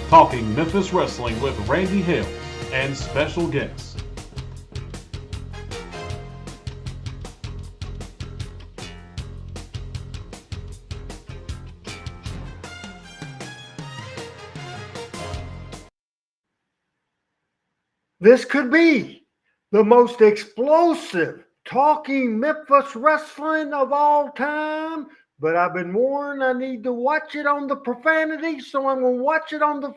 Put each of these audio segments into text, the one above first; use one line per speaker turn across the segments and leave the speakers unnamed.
talking Memphis wrestling with Randy Hales and special guests.
This could be the most explosive talking Memphis wrestling of all time. But I've been warned I need to watch it on the profanity, so I'm going to watch it on the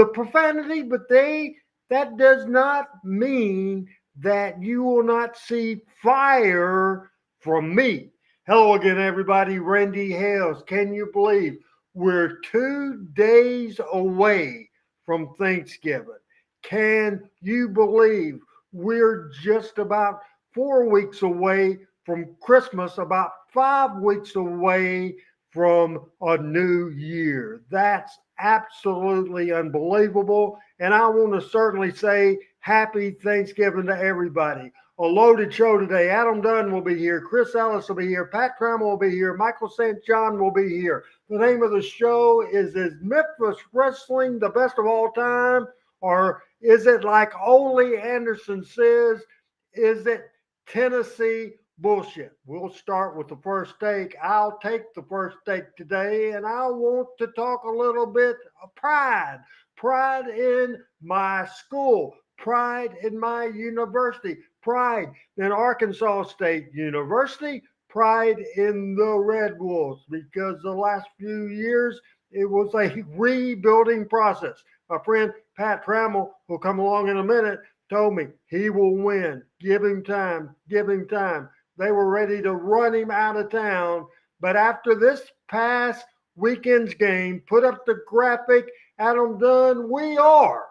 profanity. But that does not mean that you will not see fire from me. Hello again, everybody. Randy Hales. Can you believe we're 2 days away from Thanksgiving? Can you believe we're just about 4 weeks away from Christmas, about 5 weeks away from a new year? That's absolutely unbelievable. And I want to certainly say happy Thanksgiving to everybody. A loaded show today. Adam Dunn will be here. Chris Ellis will be here. Pat Trammell will be here. Michael St. John will be here. The name of the show is Memphis Wrestling the Best of All Time? Or is it like Ole Anderson says, is it Tennessee bullshit? We'll start with the first take. I'll take the first take today, and I want to talk a little bit of pride. Pride in my school, pride in my university, pride in Arkansas State University, pride in the Red Wolves, because the last few years it was a rebuilding process. My friend Pat Trammell, who'll come along in a minute, told me he will win. Give him time. Give him time. They were ready to run him out of town. But after this past weekend's game, put up the graphic, Adam Dunn, we are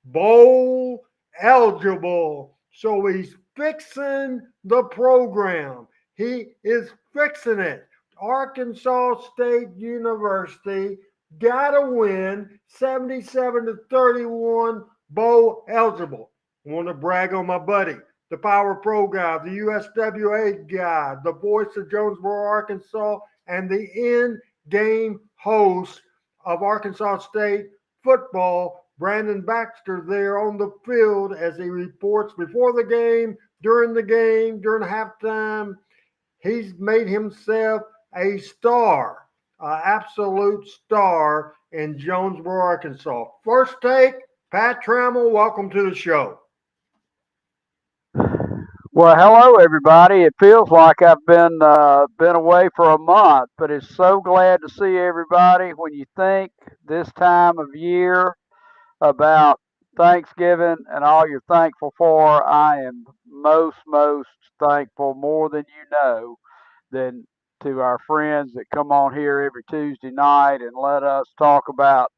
bowl eligible. So he's fixing the program. He is fixing it. Arkansas State University got to win 77-31, bowl eligible. I want to brag on my buddy, the Power Pro guy, the USWA guy, the voice of Jonesboro, Arkansas, and the in-game host of Arkansas State football, Brandon Baxter, there on the field as he reports before the game, during halftime. He's made himself a star, an absolute star in Jonesboro, Arkansas. First take, Pat Trammell, welcome to the show.
Well, hello everybody. It feels like I've been away for a month, but it's so glad to see everybody. When you think this time of year about Thanksgiving and all you're thankful for, I am most thankful more than you know than to our friends that come on here every Tuesday night and let us talk about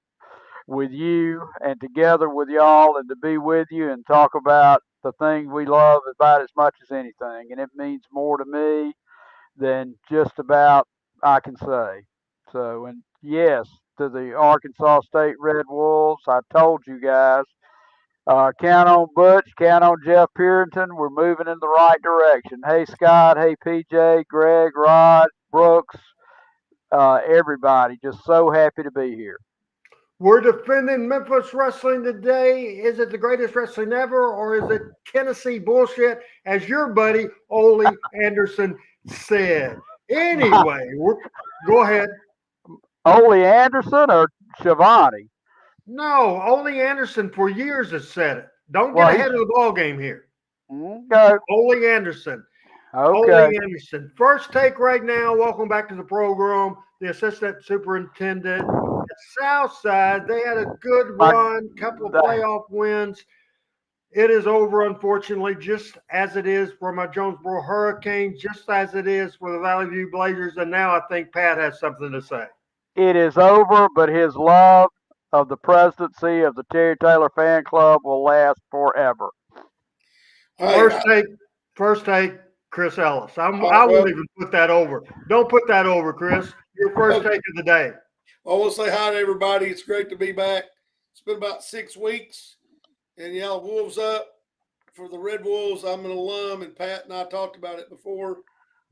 with you and together with y'all and to be with you and talk about the thing we love about as much as anything. And it means more to me than just about I can say. So, and yes, to the Arkansas State Red Wolves, I told you guys, count on Butch, count on Jeff Purinton. We're moving in the right direction. Hey, Scott. Hey, PJ, Greg, Rod, Brooks, everybody. Just so happy to be here.
We're defending Memphis wrestling today. Is it the greatest wrestling ever, or is it Tennessee bullshit, as your buddy Ole Anderson said? Anyway, go ahead.
Ole Anderson or Shivani?
No, Ole Anderson for years has said it. Don't get
Well,
ahead of the ball game here.
okay.
Ole Anderson. Ole
Okay.
Anderson. First take right now. Welcome back to the program. The assistant superintendent at Southside. They had a good run, couple of playoff wins. It is over, unfortunately, just as it is for my Jonesboro Hurricanes, just as it is for the Valley View Blazers. And now I think Pat has something to say.
It is over, but his love of the presidency of the Terry Taylor fan club will last forever.
First take, Chris Ellis. I won't even put that over. Don't put that over, Chris. Your first take of the day.
I want to say hi to everybody. It's great to be back. It's been about 6 weeks, and Wolves up for the Red Wolves. I'm an alum, and Pat and I talked about it before.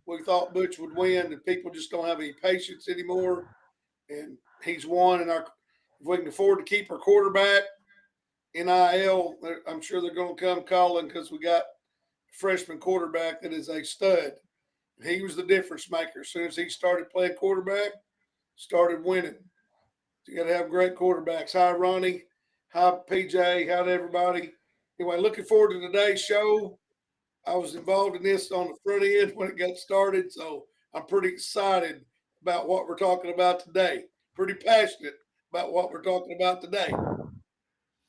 We thought Butch would win, and people just don't have any patience anymore. And he's won, and our if we can afford to keep our quarterback, NIL, I'm sure they're going to come calling because we got a freshman quarterback that is a stud. He was the difference maker. As soon as he started playing quarterback, started winning. You got to have great quarterbacks. Hi, Ronnie. Hi, PJ. Hi to everybody. Anyway, looking forward to today's show. I was involved in this on the front end when it got started, so I'm pretty excited about what we're talking about today. Pretty passionate about what we're talking about today.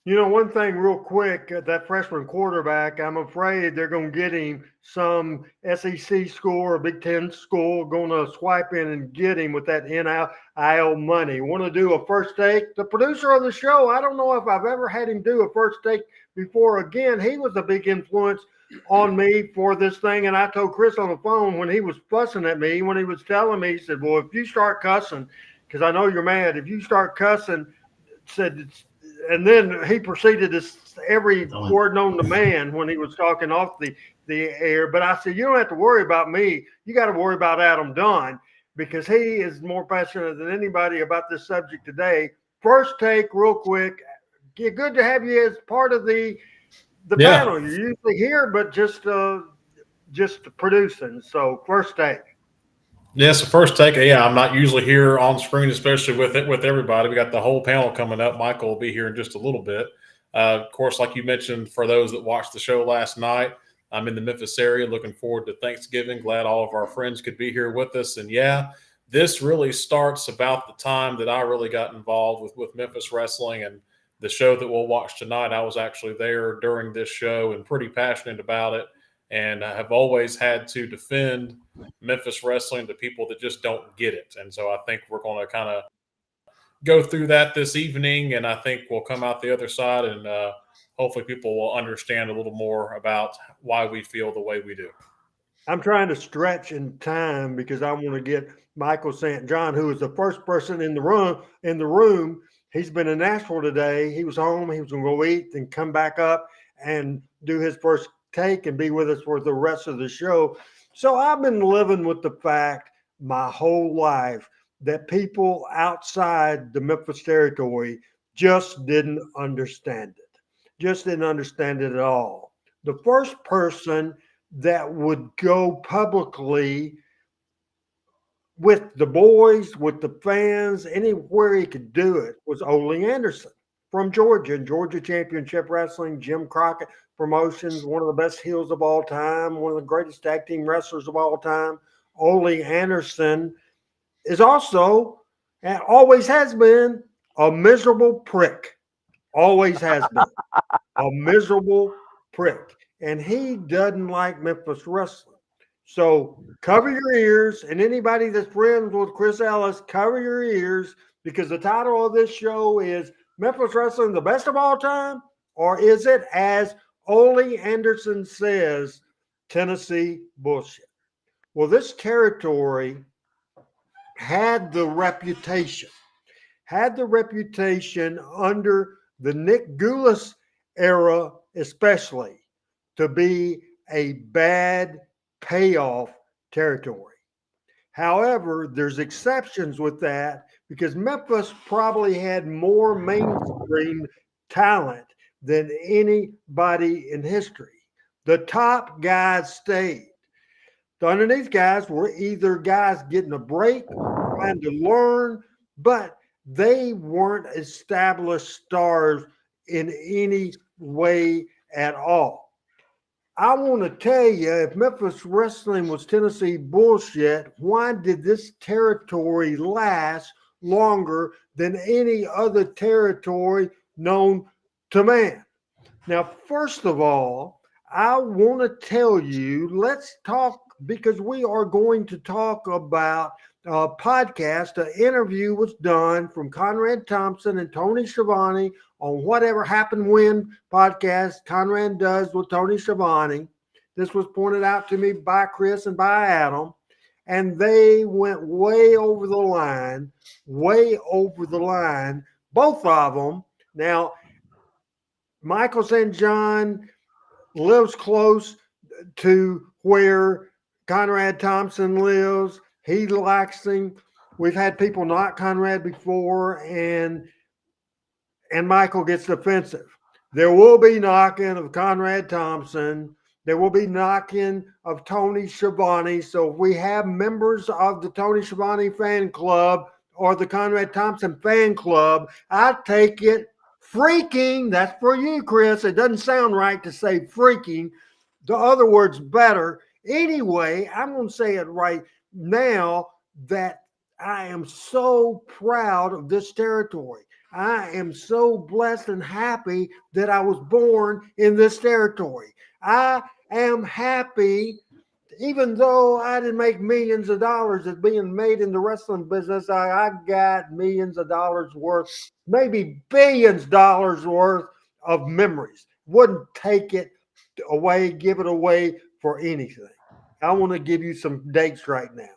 You know, one thing real quick, that freshman quarterback, I'm afraid they're going to get him some SEC school or Big Ten school going to swipe in and get him with that NIL money. Want to do a first take? The producer of the show, I don't know if I've ever had him do a first take before. Again, he was a big influence on me for this thing. And I told Chris on the phone when he was fussing at me, when he was telling me, he said, well, if you start cussing, because I know you're mad, if you start cussing, said, and then he proceeded to every word known to man when he was talking off the air. But I said, you don't have to worry about me. You got to worry about Adam Dunn because he is more passionate than anybody about this subject today. First take, real quick. Good to have you as part of the panel. You're usually here, but just producing. So first take.
Yes, the first take. Yeah, I'm not usually here on screen, especially with everybody. We got the whole panel coming up. Michael will be here in just a little bit. Of course, like you mentioned, for those that watched the show last night, I'm in the Memphis area. Looking forward to Thanksgiving. Glad all of our friends could be here with us. And yeah, this really starts about the time that I really got involved with Memphis wrestling and the show that we'll watch tonight. I was actually there during this show and pretty passionate about it. And I have always had to defend Memphis wrestling to people that just don't get it. And so I think we're going to kind of go through that this evening, and I think we'll come out the other side and hopefully people will understand a little more about why we feel the way we do.
I'm trying to stretch in time because I want to get Michael St. John, who is the first person in the room. He's been in Nashville today. He was home. He was going to go eat and come back up and do his first take and be with us for the rest of the show. So I've been living with the fact my whole life that people outside the Memphis territory just didn't understand it. Just didn't understand it at all. The first person that would go publicly with the boys, with the fans, anywhere he could do it was Ole Anderson from Georgia, Georgia Championship Wrestling, Jim Crockett Promotions, one of the best heels of all time, one of the greatest tag team wrestlers of all time. Ole Anderson is also, and always has been, a miserable prick. Always has been a miserable prick. And he doesn't like Memphis wrestling. So cover your ears, and anybody that's friends with Chris Ellis, cover your ears, because the title of this show is Memphis Wrestling, the best of all time, or is it, as Ole Anderson says, Tennessee bullshit? Well, this territory had the reputation under the Nick Gulas era, especially, to be a bad payoff territory. However, there's exceptions with that because Memphis probably had more mainstream talent than anybody in history. The top guys stayed. The underneath guys were either guys getting a break, trying to learn, but they weren't established stars in any way at all. I want to tell you, if Memphis wrestling was Tennessee bullshit, why did this territory last longer than any other territory known to man? Now, first of all, I want to tell you, let's talk, because we are going to talk about a podcast. An interview was done from Conrad Thompson and Tony Schiavone on Whatever Happened When podcast Conrad does with Tony Schiavone. This was pointed out to me by Chris and by Adam, and they went way over the line, both of them. Now, Michael St. John lives close to where Conrad Thompson lives. He likes him. We've had people knock Conrad before, and and Michael gets defensive. There will be knocking of Conrad Thompson. There will be knocking of Tony Schiavone. So if we have members of the Tony Schiavone fan club or the Conrad Thompson fan club, I take it freaking. That's for you, Chris. It doesn't sound right to say freaking. The other word's better. Anyway, I'm going to say it right now that I am so proud of this territory. I am so blessed and happy that I was born in this territory. I am happy, even though I didn't make millions of dollars as being made in the wrestling business. I got millions of dollars worth, maybe billions of dollars worth of memories. Wouldn't take it away, give it away for anything. I want to give you some dates right now.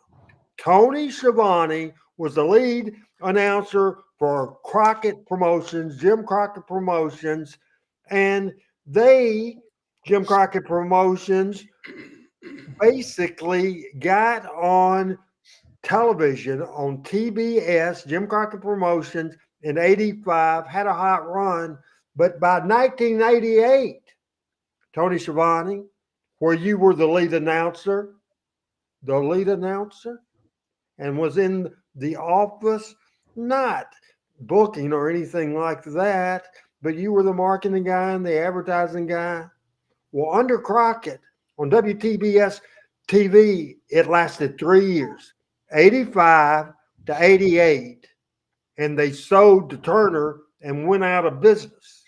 Tony Schiavone was the lead announcer for Crockett Promotions, Jim Crockett Promotions, and Jim Crockett Promotions, basically got on television on TBS, Jim Crockett Promotions, in 85, had a hot run, but by 1988, Tony Schiavone, where you were the lead announcer, and was in the office, not booking or anything like that, but you were the marketing guy and the advertising guy. Well, under Crockett on WTBS TV, it lasted 3 years, 85 to 88, and they sold to Turner and went out of business.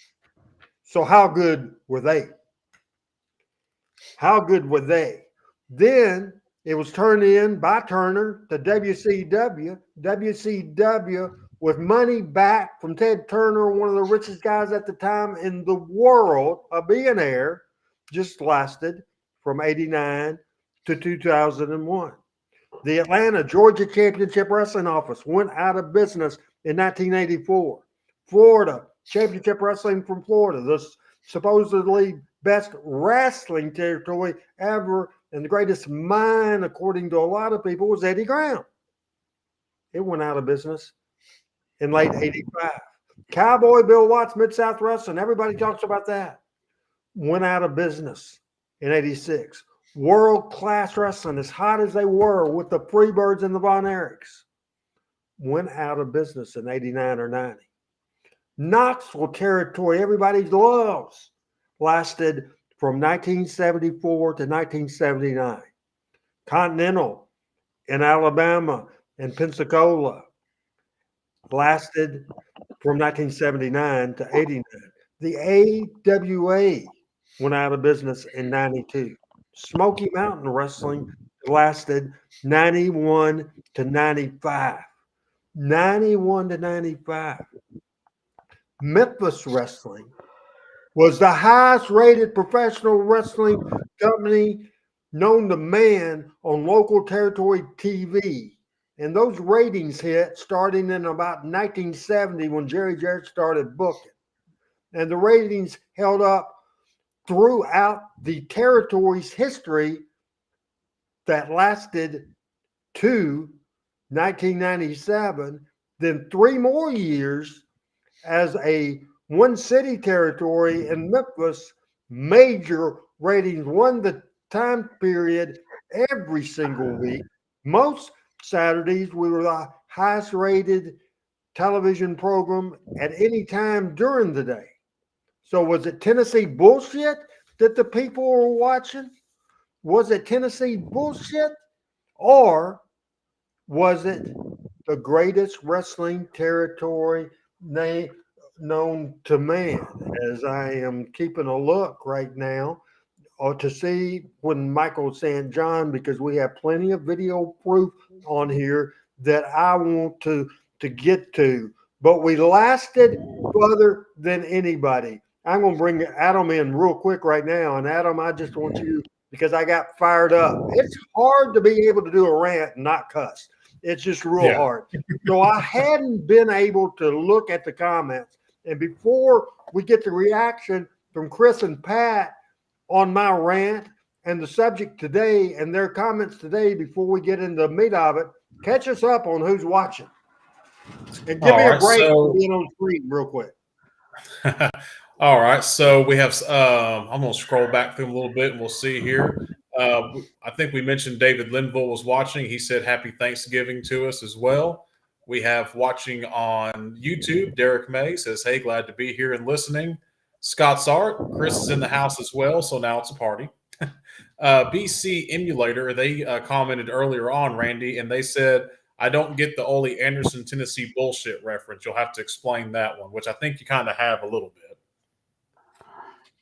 So how good were they? How good were they? Then it was turned in by Turner to WCW. WCW, with money back from Ted Turner, one of the richest guys at the time in the world, a billionaire, just lasted from 89 to 2001. The Atlanta, Georgia Championship Wrestling office went out of business in 1984. Florida, Championship Wrestling from Florida, the supposedly best wrestling territory ever, and the greatest mind, according to a lot of people, was Eddie Graham. It went out of business in late 85. Cowboy Bill Watts, Mid-South Wrestling, everybody talks about that. Went out of business in 86. World-class wrestling, as hot as they were with the Freebirds and the Von Erichs, went out of business in 89 or 90. Knoxville territory, everybody loves, lasted from 1974 to 1979. Continental in Alabama and Pensacola lasted from 1979 to 89. The AWA went out of business in 92. Smoky Mountain Wrestling lasted 91 to 95. 91 to 95. Memphis Wrestling was the highest rated professional wrestling company known to man on local territory TV. And those ratings hit starting in about 1970 when Jerry Jarrett started booking. And the ratings held up throughout the territory's history that lasted to 1997, then 3 more years as a one city territory in Memphis. Major ratings, won the time period every single week. Most Saturdays, we were the highest rated television program at any time during the day. So was it Tennessee bullshit that the people were watching? Was it Tennessee bullshit? Or was it the greatest wrestling territory known to man? As I am keeping a look right now to see when Michael St. John, because we have plenty of video proof on here that I want to get to. But we lasted further than anybody. I'm going to bring Adam in real quick right now. And Adam, I just want you, because I got fired up. It's hard to be able to do a rant and not cuss. It's just real hard. So I hadn't been able to look at the comments. And before we get the reaction from Chris and Pat on my rant and the subject today and their comments today, before we get into the meat of it, catch us up on who's watching. And give me a break from being on screen real quick.
All right, so we have. I'm going to scroll back through a little bit, and we'll see here. I think we mentioned David Linville was watching. He said Happy Thanksgiving to us as well. We have watching on YouTube. Derek May says, "Hey, glad to be here and listening." Scott's Art. Chris is in the house as well, so now it's a party. BC Emulator. They commented earlier on, Randy, and they said, I don't get the Ole Anderson, Tennessee bullshit reference. You'll have to explain that one, which I think you kind of have a little bit.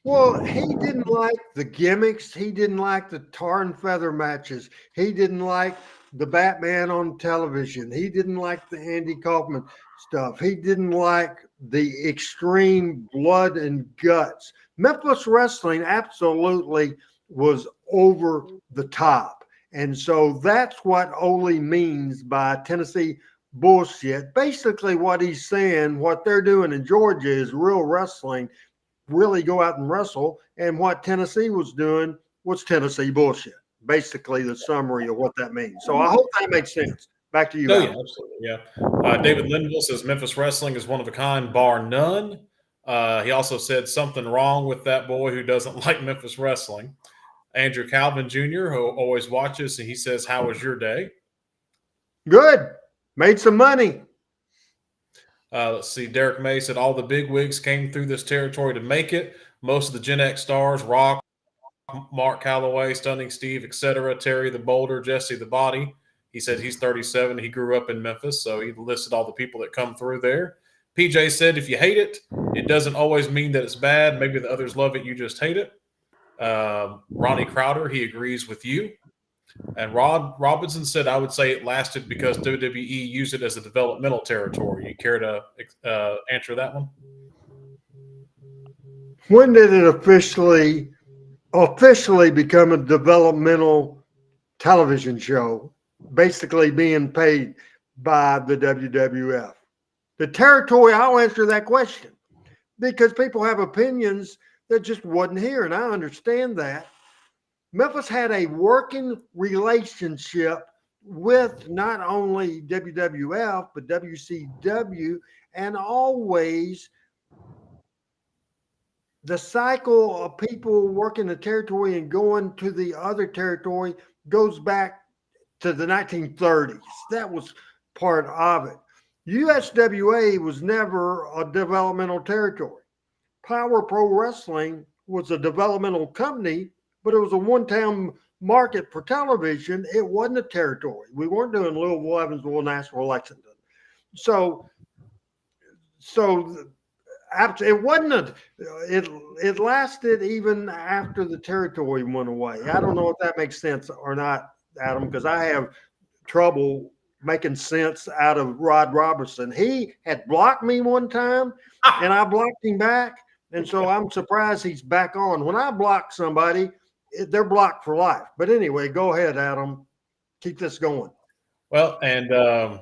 Well, he didn't like the gimmicks. He didn't like the tar and feather matches. He didn't like the Batman on television. He didn't like the Andy Kaufman stuff. He didn't like the extreme blood and guts. Memphis wrestling absolutely was over the top. And so that's what Ole means by Tennessee bullshit. Basically, what he's saying, what they're doing in Georgia is real wrestling. Really go out and wrestle. And what Tennessee was doing was Tennessee bullshit. Basically, the summary of what that means. So I hope that makes sense. Back to you.
Oh, yeah, absolutely. Yeah. David Linville says Memphis wrestling is one of a kind, bar none. He also said something wrong with that boy who doesn't like Memphis wrestling. Andrew Calvin Jr., who always watches, and he says, how was your day?
Good. Made some money.
Let's see. Derek May said all the big wigs came through this territory to make it. Most of the Gen X stars, Rock, Mark Calloway, Stunning Steve, etc., Terry the Boulder, Jesse the Body. He said he's 37. He grew up in Memphis, so he listed all the people that come through there. PJ said if you hate it, it doesn't always mean that it's bad. Maybe the others love it. You just hate it. Ronnie Crowder, he agrees with you. And Rod Robinson said, I would say it lasted because WWE used it as a developmental territory. You care to answer that one?
When did it officially become a developmental television show, basically being paid by the WWF? The territory, I'll answer that question because people have opinions that just wasn't here, and I understand that. Memphis had a working relationship with not only WWF, but WCW, and always the cycle of people working the territory and going to the other territory goes back to the 1930s. That was part of it. USWA was never a developmental territory. Power Pro Wrestling was a developmental company, but it was a one-time market for television. It wasn't a territory. We weren't doing Louisville, Evansville, Nashville, Lexington. So it wasn't it lasted even after the territory went away. I don't know if that makes sense or not, Adam, because I have trouble making sense out of Rod Robertson. He had blocked me one time and I blocked him back. And so I'm surprised he's back on. When I block somebody, they're blocked for life. But anyway, go ahead, Adam. Keep this going.
Well, and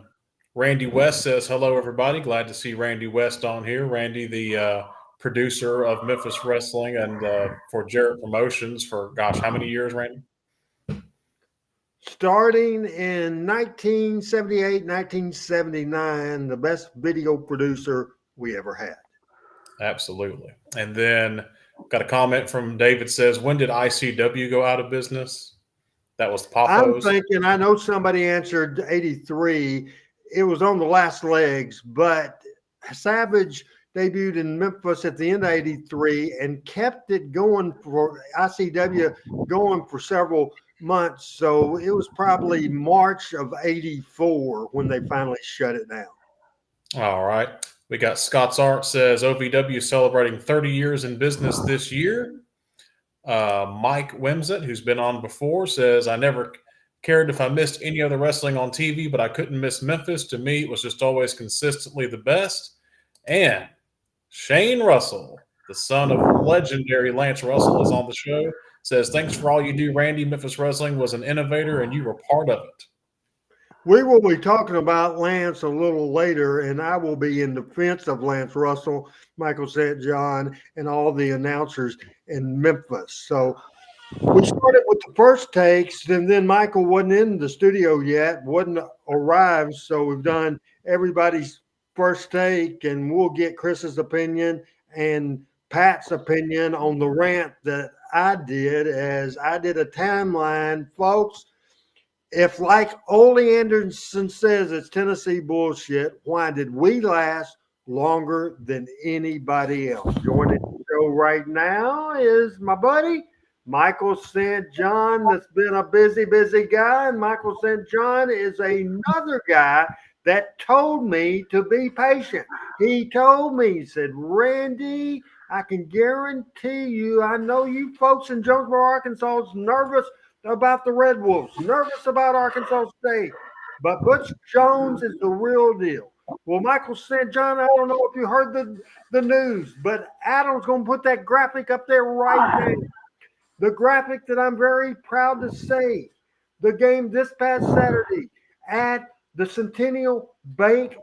Randy West says, hello, everybody. Glad to see Randy West on here. Randy, the producer of Memphis Wrestling and for Jarrett Promotions for, gosh, how many years, Randy?
Starting in 1978, 1979, the best video producer we ever had.
Absolutely. And then got a comment from David says, when did ICW go out of business? That was the Poffos.
I'm thinking, I know somebody answered 83. It was on the last legs, but Savage debuted in Memphis at the end of 83 and kept it going for ICW going for several months. So it was probably March of 84 when they finally shut it down.
All right. We got Scott's Art says OVW celebrating 30 years in business this year. Mike Wimsett, who's been on before, says, I never cared if I missed any other wrestling on TV, but I couldn't miss Memphis. To me, it was just always consistently the best. And Shane Russell, the son of legendary Lance Russell, is on the show, says, thanks for all you do, Randy. Memphis Wrestling was an innovator, and you were part of it.
We will be talking about Lance a little later, and I will be in defense of Lance Russell, Michael St. John, and all the announcers in Memphis. So we started with the first takes, and then Michael wasn't in the studio yet, wasn't arrived. So we've done everybody's first take, and we'll get Chris's opinion and Pat's opinion on the rant that I did, as I did a timeline, folks. If, like Ole Anderson says, it's Tennessee bullshit, why did we last longer than anybody else? Joining the show right now is my buddy, Michael St. John, that's been a busy, busy guy. And Michael St. John is another guy that told me to be patient. He told me, he said, Randy, I can guarantee you, I know you folks in Jonesboro, Arkansas is nervous about the Red Wolves, nervous about Arkansas State, but Butch Jones is the real deal. Well, Michael St. John, I don't know if you heard the news, but Adam's going to put that graphic up there right now. The graphic that I'm very proud to say, the game this past Saturday at the Centennial Bank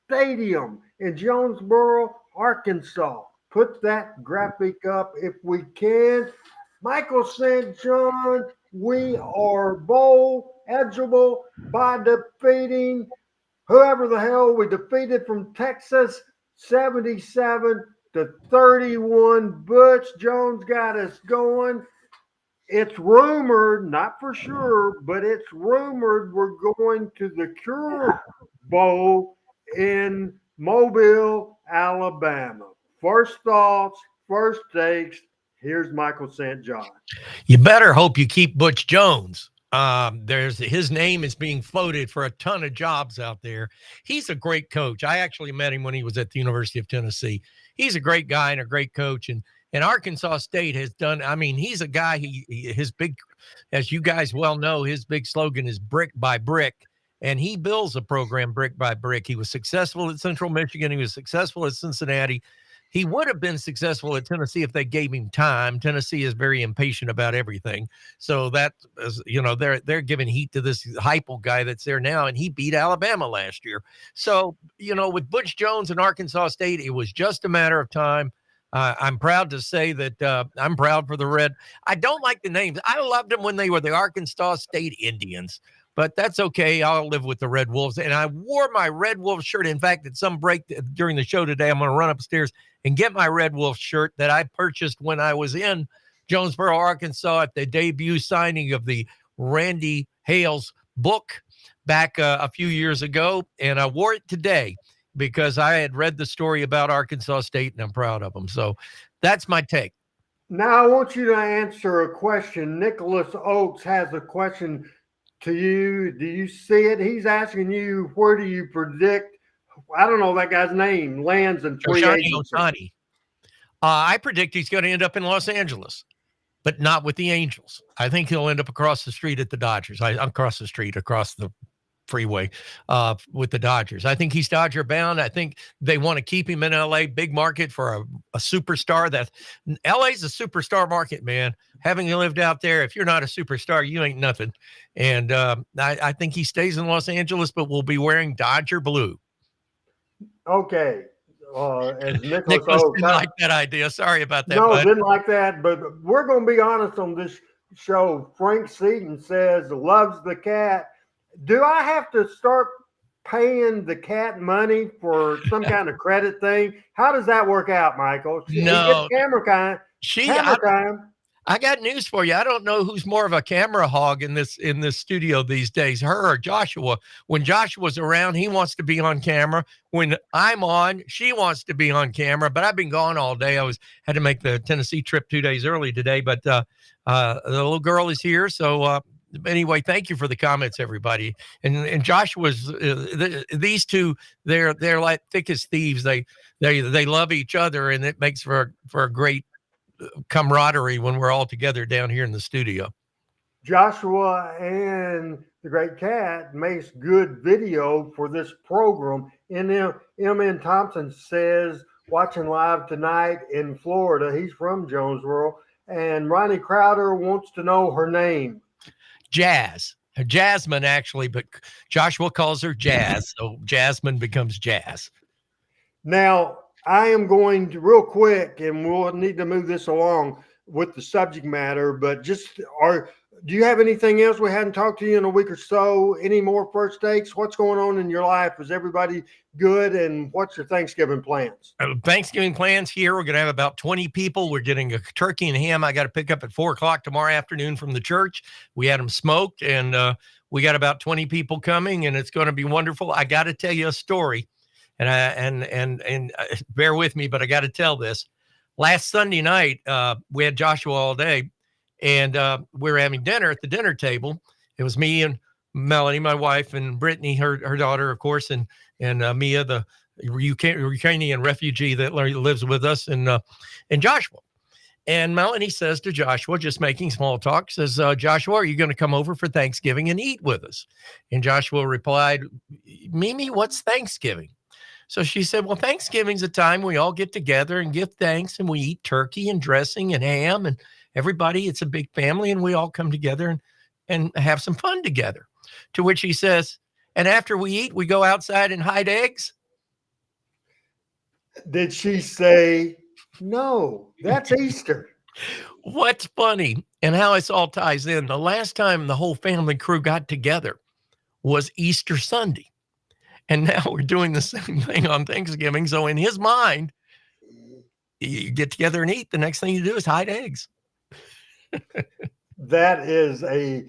Stadium in Jonesboro, Arkansas. Put that graphic up if we can. Michael St. John, we are bowl eligible by defeating whoever the hell we defeated from Texas, 77-31. Butch Jones got us going. It's rumored, not for sure, but it's rumored we're going to the Cure Bowl in Mobile, Alabama. First thoughts, first takes. Here's Michael St. John.
You better hope you keep Butch Jones. His name is being floated for a ton of jobs out there. He's a great coach. I actually met him when he was at the University of Tennessee. He's a great guy and a great coach. And Arkansas State has done, I mean, he's a guy, his big, as you guys well know, his big slogan is brick by brick. And he builds a program brick by brick. He was successful at Central Michigan. He was successful at Cincinnati. He would have been successful at Tennessee if they gave him time. Tennessee is very impatient about everything. So that is, they're giving heat to this Heupel guy that's there now, and he beat Alabama last year. So, with Butch Jones and Arkansas State, it was just a matter of time. I'm proud to say that I'm proud for the Red. I don't like the names. I loved them when they were the Arkansas State Indians. But that's okay. I'll live with the Red Wolves. And I wore my Red Wolves shirt. In fact, at some break during the show today, I'm going to run upstairs and get my Red Wolves shirt that I purchased when I was in Jonesboro, Arkansas at the debut signing of the Randy Hales book back a few years ago. And I wore it today because I had read the story about Arkansas State, and I'm proud of them. So that's my take.
Now I want you to answer a question. Nicholas Oakes has a question to you. Do you see it? He's asking you, where do you predict, I don't know that guy's name, lands in free agency?
I predict he's going to end up in Los Angeles, but not with the Angels. I think he'll end up across the street at the Dodgers. I'm across the street, across the freeway with the Dodgers. I think he's Dodger bound. I think they want to keep him in LA, big market for a superstar. That LA's a superstar market, man. Having lived out there, if you're not a superstar, you ain't nothing. And I think he stays in Los Angeles, but will be wearing Dodger blue.
Okay. As
Nicholas didn't like that idea. Sorry about that.
No,
bud.
didn't like that. But we're going to be honest on this show. Frank Seaton says loves the cat. Do I have to start paying the cat money for some kind of credit thing? How does that work out, Michael?
No.
Camera time.
I got news for you. I don't know who's more of a camera hog in this studio these days, her or Joshua. When Joshua's around, he wants to be on camera. When I'm on, she wants to be on camera. But I've been gone all day. Had to make the Tennessee trip 2 days early today. But the little girl is here, so. Anyway, thank you for the comments, everybody. And Joshua's these two, they're like thick as thieves. They love each other, and it makes for a great camaraderie when we're all together down here in the studio.
Joshua and the Great Cat makes good video for this program. And then M.N. Thompson says, watching live tonight in Florida. He's from Jonesboro. And Ronnie Crowder wants to know her name.
Jasmine, actually, but Joshua calls her Jazz, so Jasmine becomes Jazz.
Now, I am going to real quick, and we'll need to move this along. with the subject matter, but do you have anything else? We hadn't talked to you in a week or so. Any more first takes? What's going on in your life? Is everybody good? And what's your Thanksgiving plans?
Thanksgiving plans here. We're going to have about 20 people. We're getting a turkey and ham. I got to pick up at 4:00 tomorrow afternoon from the church. We had them smoked, and we got about 20 people coming, and it's going to be wonderful. I got to tell you a story, and bear with me, but I got to tell this. Last Sunday night, we had Joshua all day, and we were having dinner at the dinner table. It was me and Melanie, my wife, and Brittany, her daughter, of course, and Mia, the Ukrainian refugee that lives with us, and Joshua. And Melanie says to Joshua, just making small talk, says, Joshua, are you going to come over for Thanksgiving and eat with us? And Joshua replied, Mimi, what's Thanksgiving? So she said, well, Thanksgiving's a time we all get together and give thanks, and we eat turkey and dressing and ham, and everybody, it's a big family, and we all come together and have some fun together. To which he says, and after we eat, we go outside and hide eggs?
Did she say, no, that's Easter?
What's funny and how this all ties in, the last time the whole family crew got together was Easter Sunday. And now we're doing the same thing on Thanksgiving. So in his mind, you get together and eat. The next thing you do is hide eggs.
That is a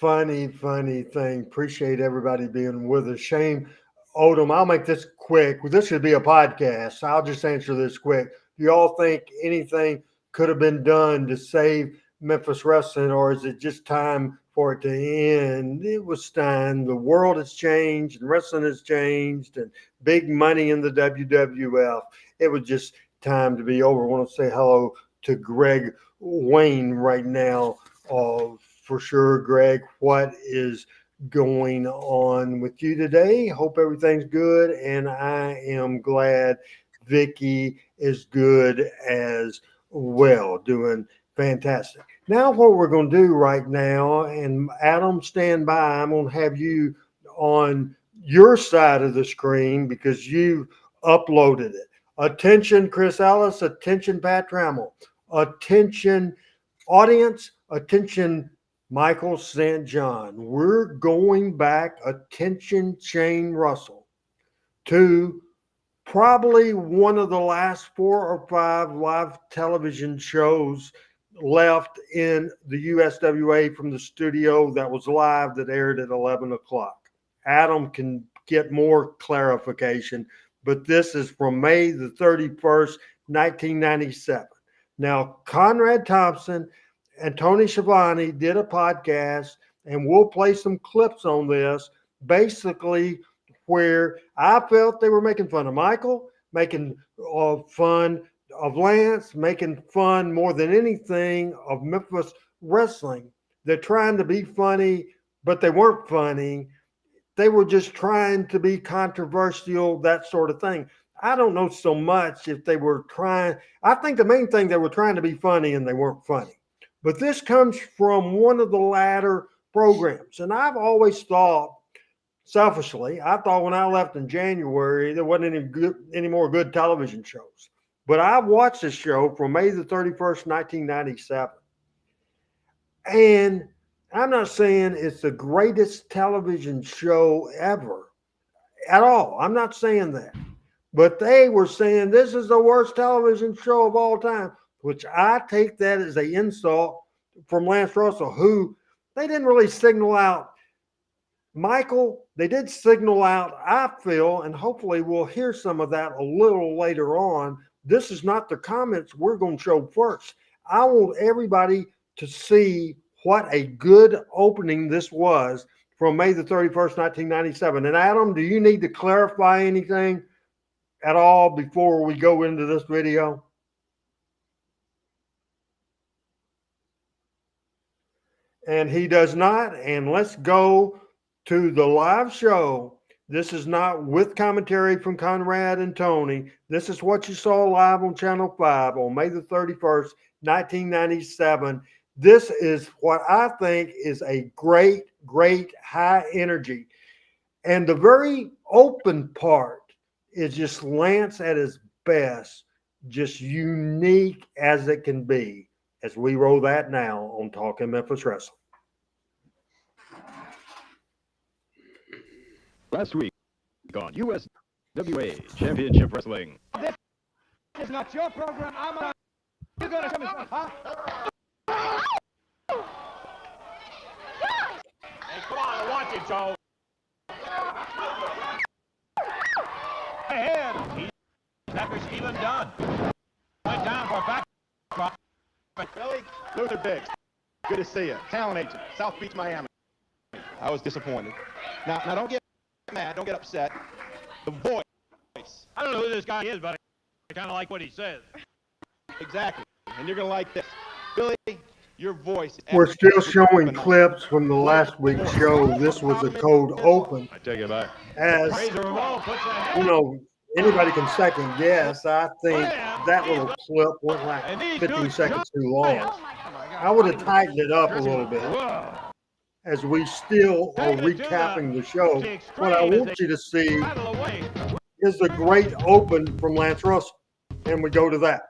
funny thing. Appreciate everybody being with us. Shane Odom, I'll make this quick. This should be a podcast. I'll just answer this quick. Do you all think anything could have been done to save Memphis wrestling, or is it just time for it to end? It was time. The world has changed, and wrestling has changed, and big money in the WWF. It was just time to be over. I want to say hello to Greg Wayne right now. For sure, Greg, what is going on with you today? Hope everything's good, and I am glad Vicky is good as well, doing fantastic. Now what we're going to do right now, and Adam, stand by, I'm going to have you on your side of the screen because you uploaded it. Attention, Chris Ellis. Attention, Pat Trammell. Attention, audience. Attention, Michael St. John. We're going back, attention, Shane Russell, to probably one of the last 4 or 5 live television shows left in the USWA from the studio that was live, that aired at 11 o'clock. Adam can get more clarification, but this is from May the 31st, 1997. Now, Conrad Thompson and Tony Schiavone did a podcast, and we'll play some clips on this, basically where I felt they were making fun of Michael, making fun of Lance, making fun more than anything of Memphis wrestling. They're trying to be funny, but they weren't funny. They were just trying to be controversial, that sort of thing. I don't know so much if they were trying. I think the main thing, they were trying to be funny and they weren't funny. But this comes from one of the latter programs. And I've always thought, selfishly, I thought when I left in January, there wasn't any more good television shows. But I watched this show from May the 31st, 1997. And I'm not saying it's the greatest television show ever at all. I'm not saying that. But they were saying this is the worst television show of all time, which I take that as an insult from Lance Russell, who they didn't really signal out Michael. They did signal out, I feel, and hopefully we'll hear some of that a little later on. This is not the comments we're going to show first. I want everybody to see what a good opening this was from May the 31st, 1997. And Adam, do you need to clarify anything at all before we go into this video? And he does not. And let's go to the live show. This is not with commentary from Conrad and Tony. This is what you saw live on Channel 5 on May the 31st, 1997. This is what I think is a great, great high energy. And the very open part is just Lance at his best, just unique as it can be. as we roll that now on Talking Memphis Wrestling.
Last week on USWA Championship Wrestling.
This is not your program. You're gonna come and huh? Hey, come on, watch it, Joe. Ahead. After Steven Dunn went down for a back drop.
Billy, Luther Biggs, good to see you. Talent agent, South Beach, Miami. I was disappointed. Now don't get mad, don't get upset. The voice.
I don't know who this guy is, but I kind of like what he says.
Exactly. And you're going to like this. Billy, your voice.
We're still showing clips from the last week's show. This was a cold open.
I take it back.
As, you know, anybody can second guess. I think that little clip went like 15 seconds too long. I would have tightened it up a little bit. As we still are recapping the show, what I want you to see is the great open from Lance Russell. And we go to that.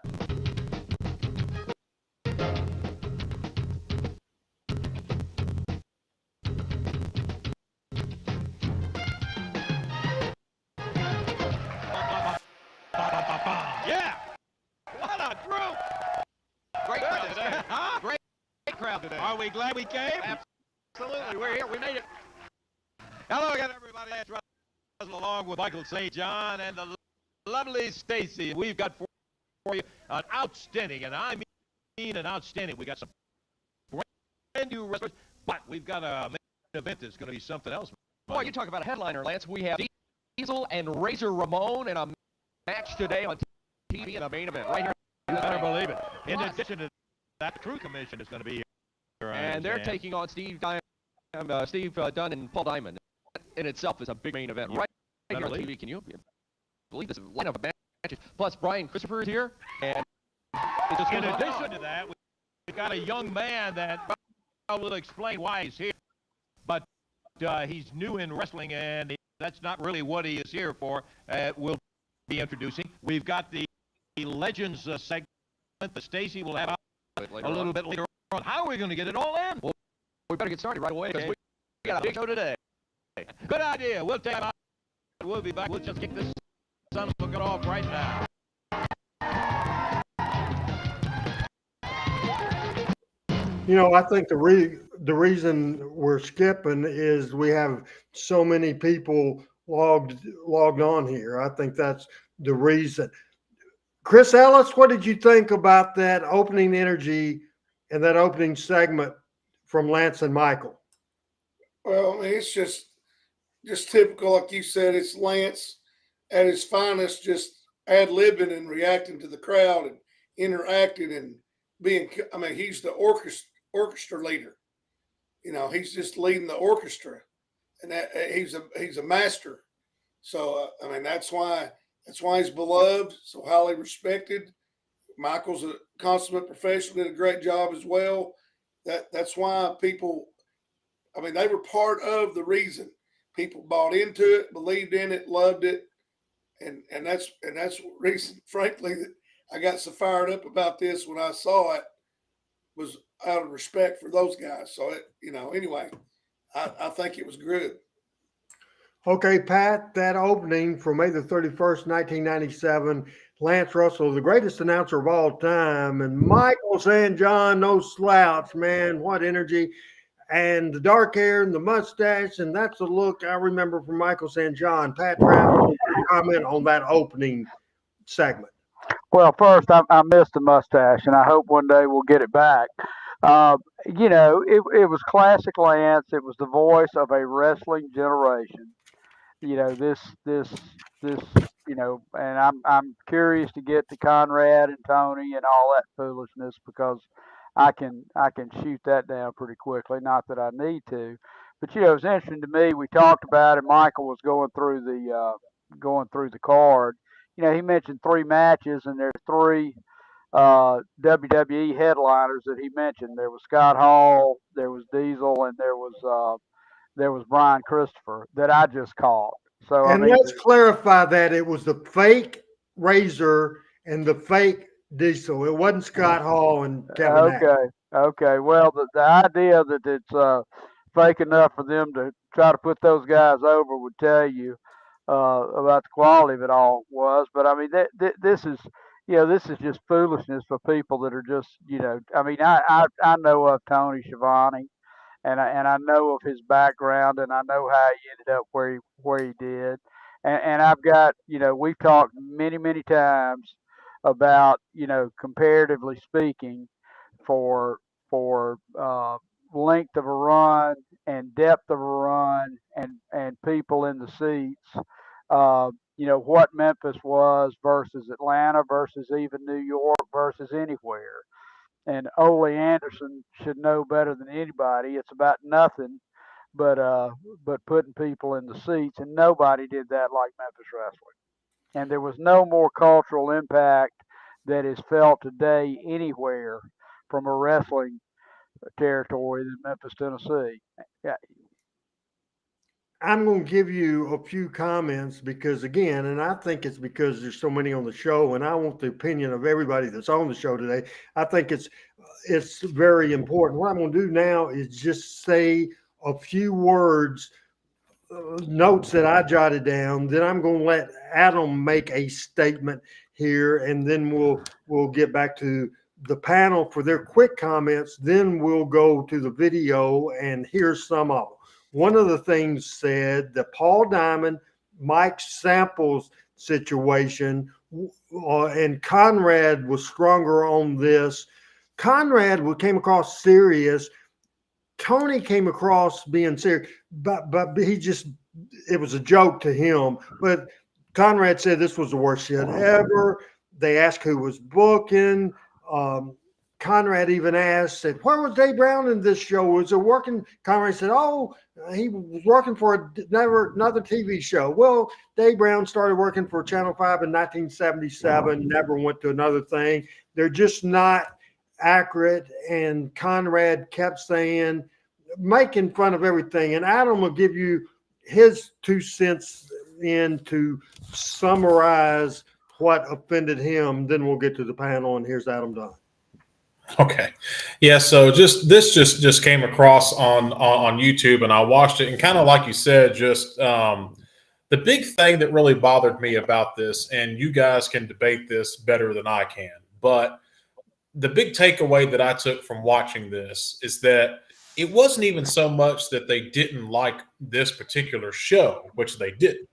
Yeah! What a group! Great crowd today. Huh? Great crowd today. Are we glad we came? Absolutely. We're here. We made it. Hello again, everybody. That's Russell along with Michael St. John and the lovely Stacy. We've got for you an outstanding, and I mean an outstanding. We got some brand new wrestlers, but we've got a main event that's going to be something else.
Boy, you talk about a headliner, Lance. We have Diesel and Razor Ramon in a match today on TV in a main event right here.
You better believe it. In addition to that, the Crew Commission is going to be here.
And they're taking on Steve Dunn and Paul Diamond. In itself is a big main event right here on TV. Can you believe this lineup of matches? Plus, Brian Christopher is here. And
in addition to that, we've got a young man that will explain why he's here. But he's new in wrestling, and that's not really what he is here for. We'll be introducing. We've got the Legends segment that Stacy will have a little bit later on. How are we going to get it all in?
Well, we better get started right away because we got a big show today.
Good idea. We'll take out. We'll be back. We'll just kick this son of a gun off right now.
You know, I think the reason we're skipping is we have so many people logged on here. I think that's the reason. Chris Ellis, what did you think about that opening energy and that opening segment from Lance and Michael?
Well, I mean, it's just typical, like you said. It's Lance at his finest, just ad-libbing and reacting to the crowd and interacting and being. I mean, he's the orchestra leader. You know, he's just leading the orchestra, and that he's a master. So I mean, that's why he's beloved, so highly respected. Michael's a consummate professional, did a great job as well. That's why people. I mean, they were part of the reason people bought into it, believed in it, loved it, and that's the reason, frankly, that I got so fired up about this when I saw it, was out of respect for those guys. So anyway, I think it was good.
Okay, Pat, that opening from May the 31st, 1997, Lance Russell, the greatest announcer of all time, and Michael St. John, no slouch, man, what energy. And the dark hair and the mustache, and that's the look I remember from Michael St. John. Pat, comment on that opening segment.
Well, first, I missed the mustache, and I hope one day we'll get it back. You know, it was classic Lance. It was the voice of a wrestling generation. You know, this, you know, and I'm curious to get to Conrad and Tony and all that foolishness because I can shoot that down pretty quickly. Not that I need to, but you know, it's interesting to me. We talked about it. Michael was going through the card. You know, he mentioned 3 matches, and there's 3 WWE headliners that he mentioned. There was Scott Hall, there was Diesel, and there was Brian Christopher that I just caught. So
and let's clarify that it was the fake Razor and the fake Diesel. It wasn't Scott Hall and Kevin Nash.
Okay. Well, the idea that it's fake enough for them to try to put those guys over would tell you about the quality of it all was. But I mean, this is, this is just foolishness for people that are just, I mean, I know of Tony Schiavone, and I know of his background, and I know how he ended up where he did, and I've got, we've talked many times about, comparatively speaking, for length of a run and depth of a run and people in the seats. What Memphis was versus Atlanta versus even New York versus anywhere. And Ole Anderson should know better than anybody. It's about nothing but putting people in the seats, and nobody did that like Memphis Wrestling. And there was no more cultural impact that is felt today anywhere from a wrestling territory than Memphis, Tennessee. Yeah.
I'm going to give you a few comments because, again, and I think it's because there's so many on the show, and I want the opinion of everybody that's on the show today. I think it's very important. What I'm going to do now is just say a few words, notes that I jotted down. Then I'm going to let Adam make a statement here, and then we'll get back to the panel for their quick comments. Then we'll go to the video and hear some of them. One of the things said the Paul Diamond, Mike Samples situation, and Conrad was stronger on this. Conrad came across serious. Tony came across being serious, but it was a joke to him. But Conrad said this was the worst shit ever. They asked who was booking. Conrad even said, where was Dave Brown in this show? Was it working? Conrad said, oh, he was working for another TV show. Well, Dave Brown started working for Channel 5 in 1977, never went to another thing. They're just not accurate. And Conrad kept saying, making fun of everything. And Adam will give you his 2 cents in to summarize what offended him. Then we'll get to the panel, and here's Adam Dunn.
Okay. Yeah. So this just came across on YouTube, and I watched it, and kind of like you said, just the big thing that really bothered me about this, and you guys can debate this better than I can, but the big takeaway that I took from watching this is that it wasn't even so much that they didn't like this particular show, which they didn't,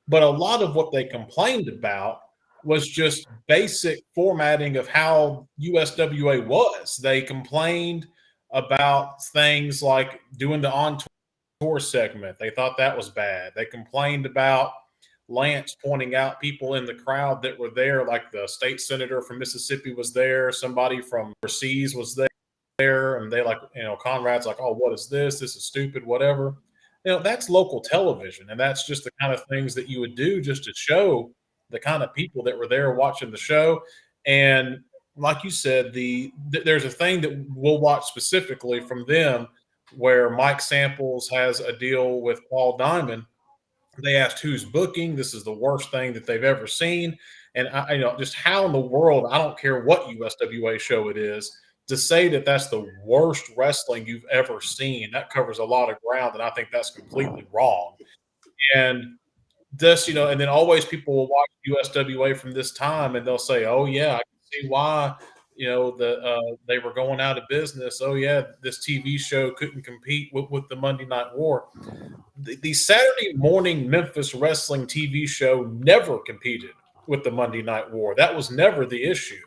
but a lot of what they complained about was just basic formatting of how USWA was. They complained about things like doing the on-tour segment. They thought that was bad. They complained about Lance pointing out people in the crowd that were there, like the state senator from Mississippi was there, somebody from overseas was there, and they Conrad's like, oh, what is this? This is stupid, whatever. That's local television, and that's just the kind of things that you would do just to show the kind of people that were there watching the show. And like you said, there's a thing that we'll watch specifically from them where Mike Samples has a deal with Paul Diamond. They asked who's booking. This is the worst thing that they've ever seen. And just how in the world, I don't care what USWA show it is, to say that that's the worst wrestling you've ever seen, that covers a lot of ground, and I think that's completely wrong. And this, and then always people will watch USWA from this time, and they'll say, "Oh yeah, I can see why." They were going out of business. Oh yeah, this TV show couldn't compete with the Monday Night War. The Saturday morning Memphis wrestling TV show never competed with the Monday Night War. That was never the issue,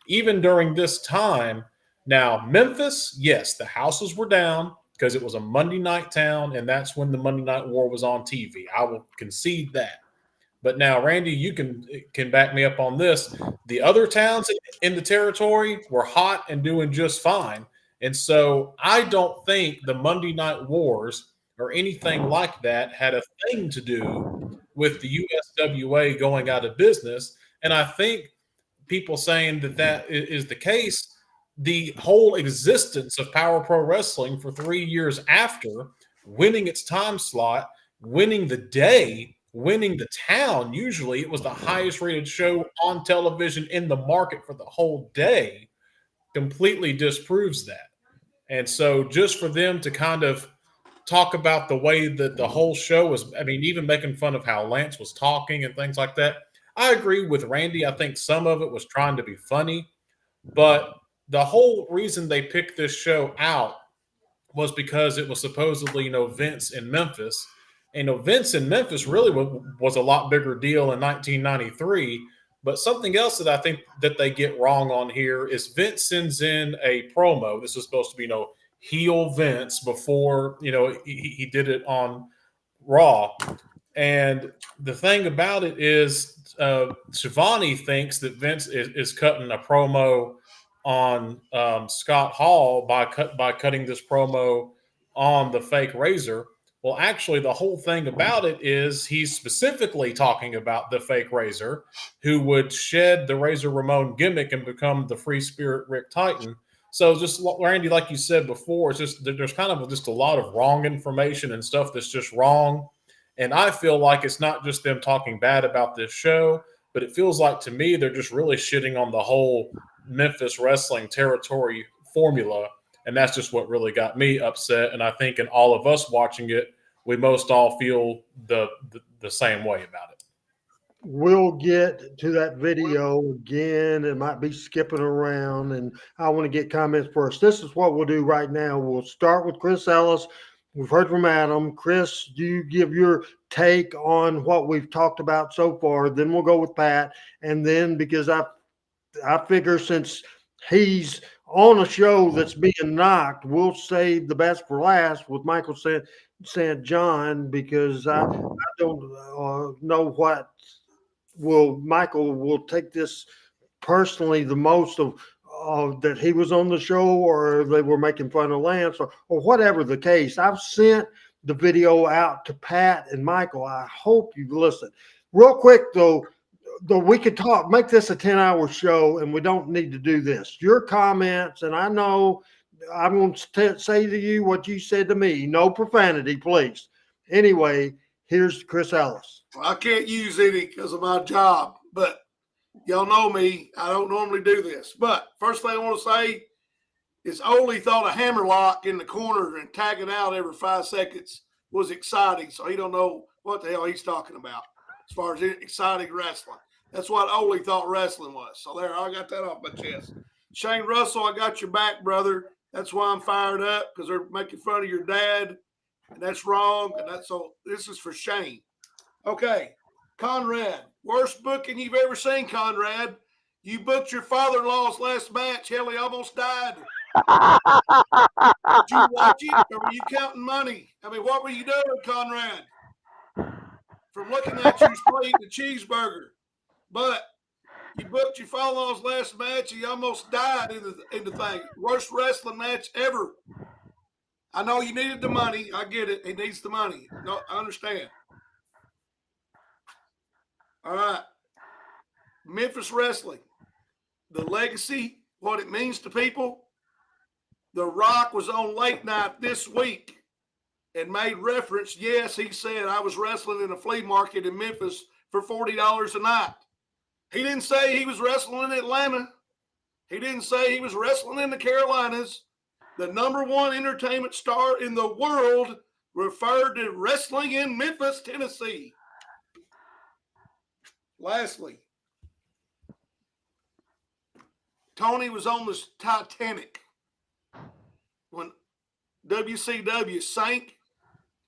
even during this time. Now Memphis, yes, the houses were down because it was a Monday night town, and that's when the Monday Night War was on TV. I will concede that. But now, Randy, you can back me up on this. The other towns in the territory were hot and doing just fine. And so I don't think the Monday Night Wars or anything like that had a thing to do with the USWA going out of business. And I think people saying that is the case, the whole existence of Power Pro Wrestling for 3 years after winning its time slot, winning the day winning the town. Usually it was the highest rated show on television in the market for the whole day. Completely disproves that. And so just for them to kind of talk about the way that the whole show was, I mean, even making fun of how Lance was talking and things like that. I agree with Randy. I think some of it was trying to be funny, but the whole reason they picked this show out was because it was supposedly, Vince in Memphis. And, Vince in Memphis really was a lot bigger deal in 1993. But something else that I think that they get wrong on here is Vince sends in a promo. This is supposed to be, heel Vince before, he did it on Raw. And the thing about it is, Shivani thinks that Vince is cutting a promo on Scott Hall by cutting this promo on the fake razor. Well, actually, the whole thing about it is he's specifically talking about the fake razor, who would shed the Razor Ramon gimmick and become the free spirit Rick Titan. So just, Randy, like you said before, it's just there's kind of just a lot of wrong information and stuff that's just wrong. And I feel like it's not just them talking bad about this show, but it feels like to me they're just really shitting on the whole Memphis wrestling territory formula. And that's just what really got me upset. And I think in all of us watching it, we most all feel the same way about it.
We'll get to that video again. It might be skipping around, and I want to get comments first. This is what we'll do right now. We'll start with Chris Ellis. We've heard from Adam. Chris, do you give your take on what we've talked about so far? Then we'll go with Pat. And then, because I figure since he's on a show that's being knocked, we'll save the best for last with Michael St. John, because I don't know what Michael will take this personally the most of that he was on the show, or they were making fun of Lance, or whatever the case. I've sent the video out to Pat and Michael. I hope you've listened. Real quick though, we could make this a 10-hour show, and we don't need to do this. Your comments, and I know I'm going to say to you what you said to me. No profanity, please. Anyway, here's Chris Ellis.
I can't use any because of my job, but y'all know me. I don't normally do this. But first thing I want to say is Ole thought a hammerlock in the corner and tagging out every 5 seconds was exciting. So he don't know what the hell he's talking about as far as exciting wrestling. That's what Ole thought wrestling was. So there, I got that off my chest. Shane Russell, I got your back, brother. That's why I'm fired up, because they're making fun of your dad, and that's wrong. And so this is for Shane. Okay, Conrad, worst booking you've ever seen, Conrad. You booked your father-in-law's last match. Hell, he almost died. Did you watch it, or were you counting money? I mean, what were you doing, Conrad? From looking at you, still eating a cheeseburger. But you booked your father-in-law's last match. He almost died in the thing. Worst wrestling match ever. I know you needed the money. I get it. He needs the money. No, I understand. All right. Memphis wrestling. The legacy, what it means to people. The Rock was on Late Night this week and made reference. Yes, he said, I was wrestling in a flea market in Memphis for $40 a night. He didn't say he was wrestling in Atlanta. He didn't say he was wrestling in the Carolinas. The #1 entertainment star in the world referred to wrestling in Memphis, Tennessee. Lastly, Tony was on the Titanic. When WCW sank,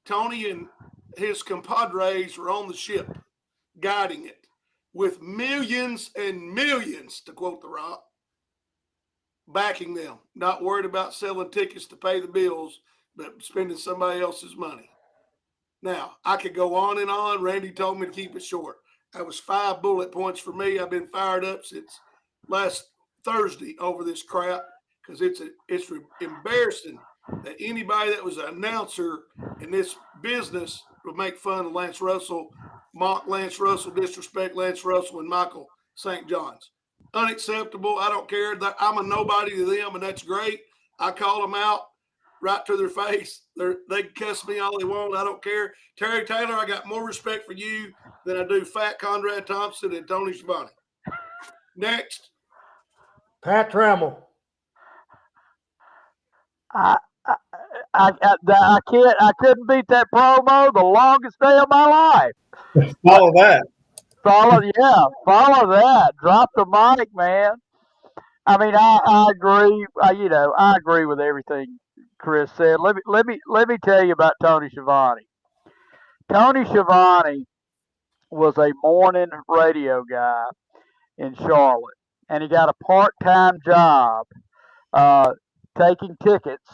Tony and his compadres were on the ship, guiding it, with millions and millions, to quote The Rock, backing them, not worried about selling tickets to pay the bills, but spending somebody else's money. Now, I could go on and on. Randy told me to keep it short. That was 5 bullet points for me. I've been fired up since last Thursday over this crap, because it's embarrassing that anybody that was an announcer in this business would make fun of Lance Russell, mock Lance Russell, disrespect Lance Russell, and Michael St. John's. Unacceptable. I don't care. I'm a nobody to them, and that's great. I call them out right to their face. They can cuss me all they want. I don't care. Terry Taylor, I got more respect for you than I do Fat Conrad Thompson and Tony Schiavone. Next.
Pat Trammell.
I, I couldn't beat that promo the longest day of my life.
Follow that.
Follow that. Drop the mic, man. I mean, I agree. I agree with everything Chris said. Let me tell you about Tony Schiavone. Tony Schiavone was a morning radio guy in Charlotte, and he got a part-time job taking tickets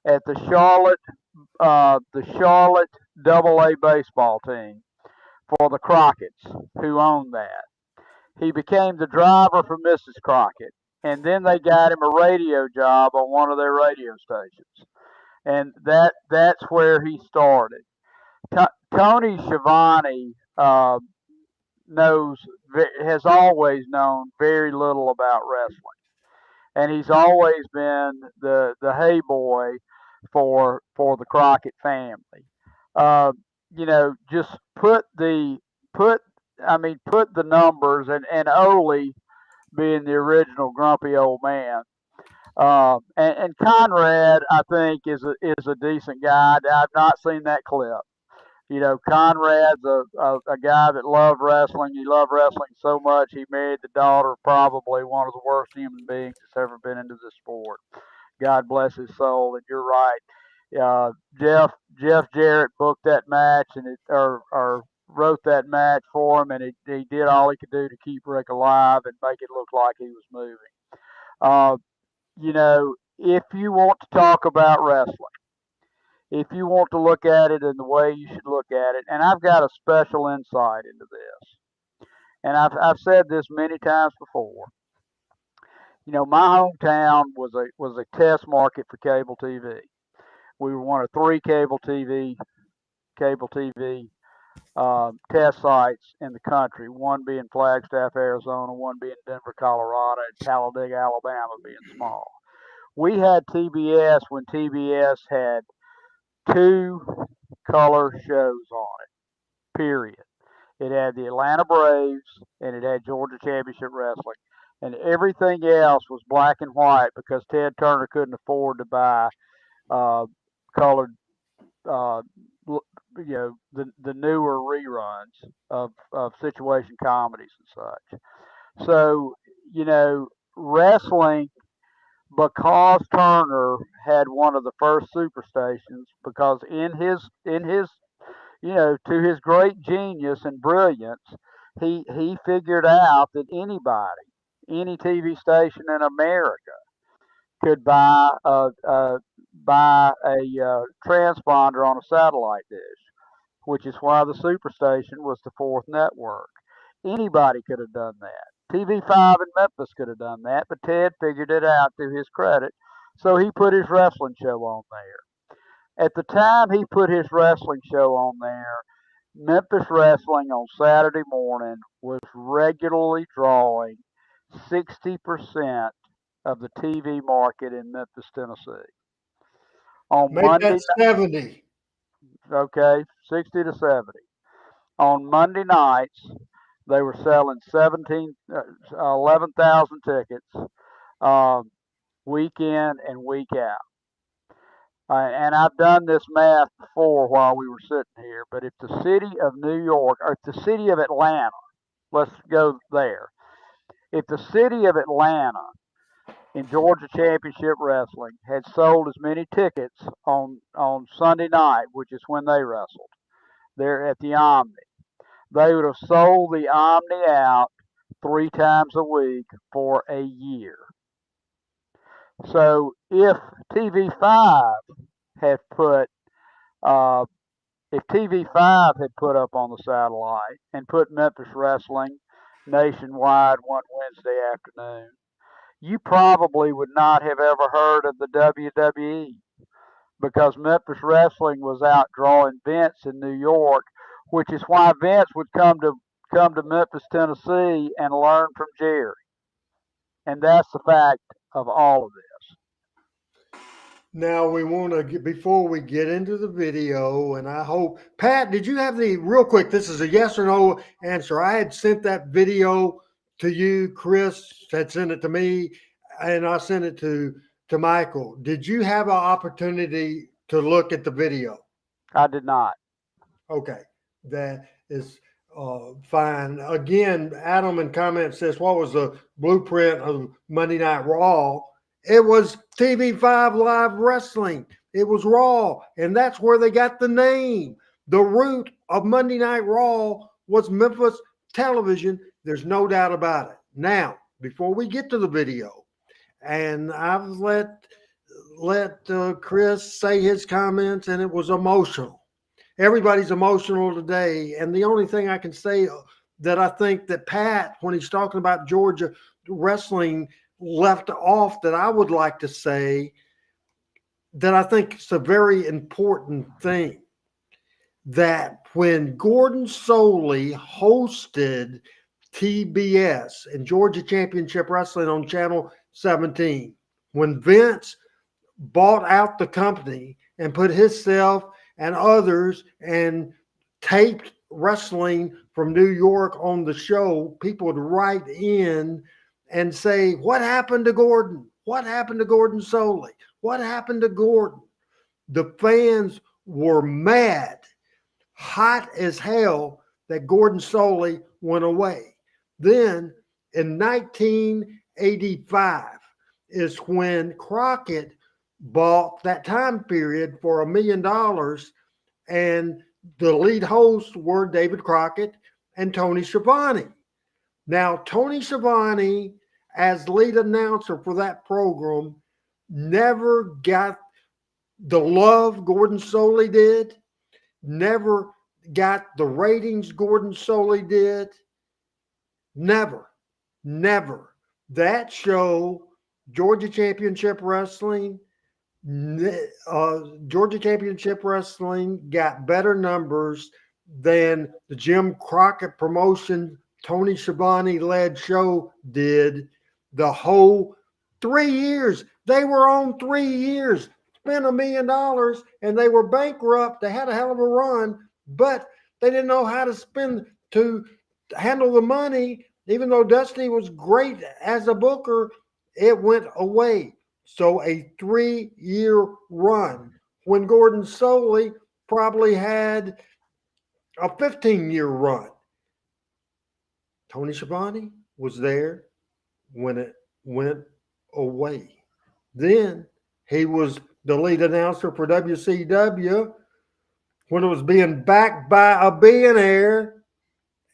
at the Charlotte Double A baseball team for the Crockett's, who owned that. He became the driver for Mrs. Crockett, and then they got him a radio job on one of their radio stations, and that's where he started. Tony Schiavone has always known very little about wrestling, and he's always been the hey boy for the Crockett family. Just put the numbers, and Ole being the original grumpy old man. And Conrad, I think, is a decent guy. I've not seen that clip. Conrad's a guy that loved wrestling. He loved wrestling so much he married the daughter of probably one of the worst human beings that's ever been into this sport. God bless his soul. And you're right. Jeff Jarrett booked that match or wrote that match for him, and he did all he could do to keep Rick alive and make it look like he was moving. If you want to talk about wrestling, if you want to look at it in the way you should look at it, and I've got a special insight into this, and I've said this many times before. My hometown was a test market for cable TV. We were one of 3 cable TV test sites in the country, one being Flagstaff, Arizona, one being Denver, Colorado, and Talladega, Alabama being small. We had TBS when TBS had 2 color shows on it, period. It had the Atlanta Braves and it had Georgia Championship Wrestling. And everything else was black and white because Ted Turner couldn't afford to buy colored, the newer reruns of situation comedies and such. So, wrestling, because Turner had one of the first superstations, because in his to his great genius and brilliance, he figured out that any TV station in America could buy a transponder on a satellite dish, which is why the Superstation was the 4th network. Anybody could have done that. TV5 in Memphis could have done that, but Ted figured it out to his credit, so he put his wrestling show on there. At the time he put his wrestling show on there, Memphis Wrestling on Saturday morning was regularly drawing 60% of the TV market in Memphis, Tennessee. On
Make
Monday,
that 70.
Okay, 60 to 70. On Monday nights, they were selling 11,000 tickets week in and week out. And I've done this math before while we were sitting here, but if the city of New York, or if the city of Atlanta, let's go there. If the city of Atlanta in Georgia Championship Wrestling had sold as many tickets on Sunday night, which is when they wrestled, there at the Omni, they would have sold the Omni out 3 times a week for a year. So if TV5 had put up on the satellite and put Memphis Wrestling nationwide one Wednesday afternoon, you probably would not have ever heard of the WWE, because Memphis Wrestling was out drawing Vince in New York, which is why Vince would come to Memphis, Tennessee, and learn from Jerry. And that's the fact of all of this.
Now we want to get, before we get into the video, and I hope, Pat, did you have the, real quick, this is a yes or no answer. I had sent that video to you, Chris had sent it to me, and I sent it to Michael. Did you have an opportunity to look at the video?
I did not.
Okay, that is fine. Again, Adam in comments says, what was the blueprint of Monday Night Raw? It was TV5 Live Wrestling. It was Raw, and that's where they got the name. The root of Monday Night Raw was Memphis television. There's no doubt about it. Now, before we get to the video, and I've let Chris say his comments, and it was emotional. Everybody's emotional today, and the only thing I can say that I think that Pat, when he's talking about Georgia wrestling, left off that I would like to say that I think it's a very important thing, that when Gordon Soley hosted TBS and Georgia Championship Wrestling on Channel 17, when Vince bought out the company and put himself and others and taped wrestling from New York on the show, people would write in and say, what happened to Gordon? What happened to Gordon Soley? What happened to Gordon? The fans were mad, hot as hell, that Gordon Soley went away. Then in 1985 is when Crockett bought that time period for $1 million, and the lead hosts were David Crockett and Tony Schiavone. Now, Tony Schiavone, as lead announcer for that program, never got the love Gordon Soley did, never got the ratings Gordon Soley did. Never. That show, Georgia Championship Wrestling, Georgia Championship Wrestling got better numbers than the Jim Crockett promotion, Tony Schiavone led show did the whole 3 years. They were on 3 years, spent $1 million, and they were bankrupt. They had a hell of a run, but they didn't know how to spend to handle the money. Even though Dusty was great as a booker, it went away. So a 3-year run when Gordon Soley probably had a 15-year run. Tony Schiavone was there when it went away. Then he was the lead announcer for WCW when it was being backed by a billionaire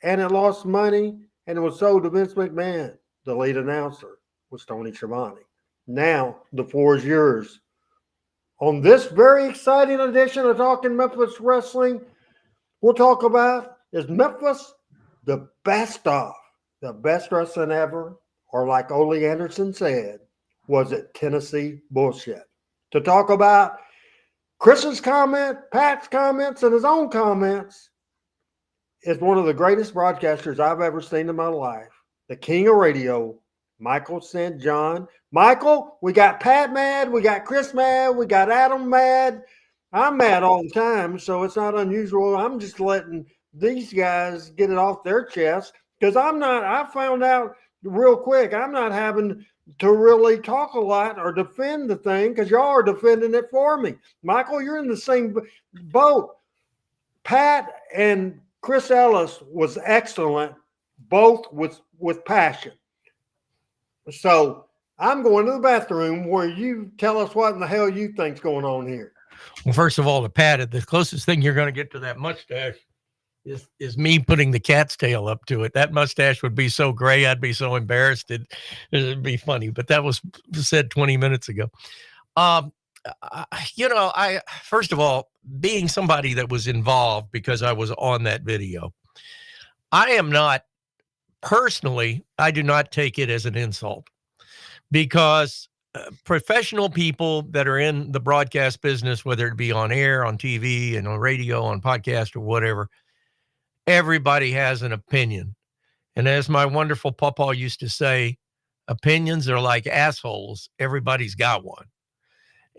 and it lost money and it was sold to Vince McMahon. The lead announcer was Tony Schiavone. Now the floor is yours. On this very exciting edition of Talking Memphis Wrestling, we'll talk about, is Memphis the best of the best wrestling ever, or like Ole Anderson said, was it Tennessee bullshit? To talk about Chris's comment, Pat's comments, and his own comments, is one of the greatest broadcasters I've ever seen in my life, the king of radio, Michael St. John. Michael, we got Pat mad, we got Chris mad, we got Adam mad. I'm mad all the time, so it's not unusual. I'm just letting these guys get it off their chest because I found out real quick, I'm not having to really talk a lot or defend the thing because y'all are defending it for me. Michael, you're in the same boat. Pat and Chris Ellis was excellent, both with passion. So I'm going to the bathroom where you tell us what in the hell you think's going on here.
Well, first of all, to Pat, the closest thing you're going to get to that mustache is me putting the cat's tail up to it. That mustache would be so gray, I'd be so embarrassed. It'd be funny, but that was said 20 minutes ago. I first of all, being somebody that was involved because I was on that video, I am not personally, I do not take it as an insult because professional people that are in the broadcast business, whether it be on air, on TV, and on radio, on podcast, or whatever, everybody has an opinion. And as my wonderful papa used to say, opinions are like assholes. Everybody's got one.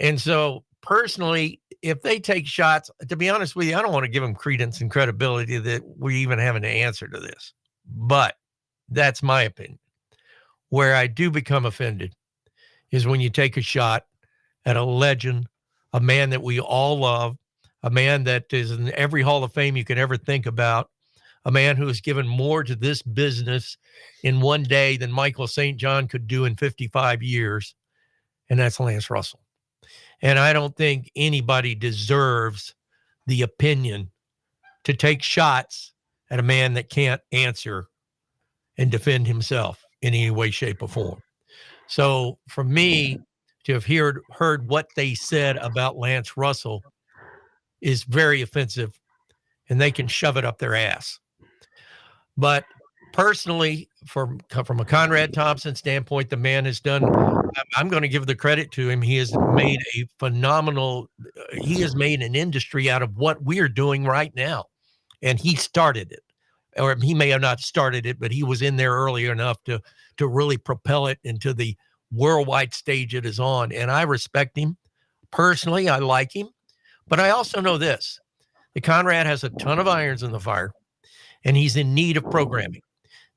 And so personally, if they take shots, to be honest with you, I don't want to give them credence and credibility that we even have an answer to this. But that's my opinion. Where I do become offended is when you take a shot at a legend, a man that we all love, a man that is in every Hall of Fame you could ever think about, a man who has given more to this business in one day than Michael St. John could do in 55 years, and that's Lance Russell. And I don't think anybody deserves the opinion to take shots at a man that can't answer and defend himself in any way, shape, or form. So for me to have heard what they said about Lance Russell is very offensive, and they can shove it up their ass. But personally, from a Conrad Thompson standpoint, the man has done, I'm going to give the credit to him. He has made a phenomenal, he has made an industry out of what we're doing right now. And he started it. Or he may have not started it, but he was in there early enough to really propel it into the worldwide stage it is on. And I respect him. Personally, I like him. But I also know this. The Conrad has a ton of irons in the fire, and he's in need of programming.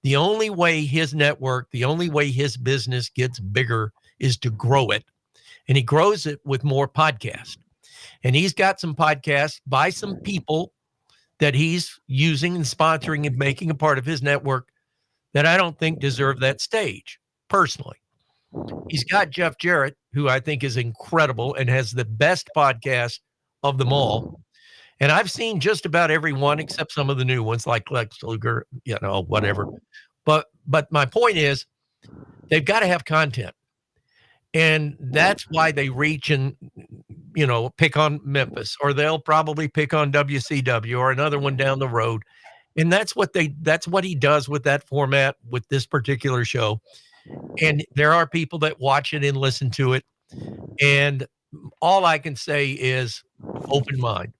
The only way his network, the only way his business gets bigger is to grow it. And he grows it with more podcasts. And he's got some podcasts by some people that he's using and sponsoring and making a part of his network that I don't think deserve that stage, personally. He's got Jeff Jarrett, who I think is incredible and has the best podcast of them all. And I've seen just about every one except some of the new ones like Lex Luger, whatever. But my point is they've got to have content. And that's why they reach and, pick on Memphis, or they'll probably pick on WCW or another one down the road. And that's what he does with that format, with this particular show. And there are people that watch it and listen to it. And all I can say is open mind.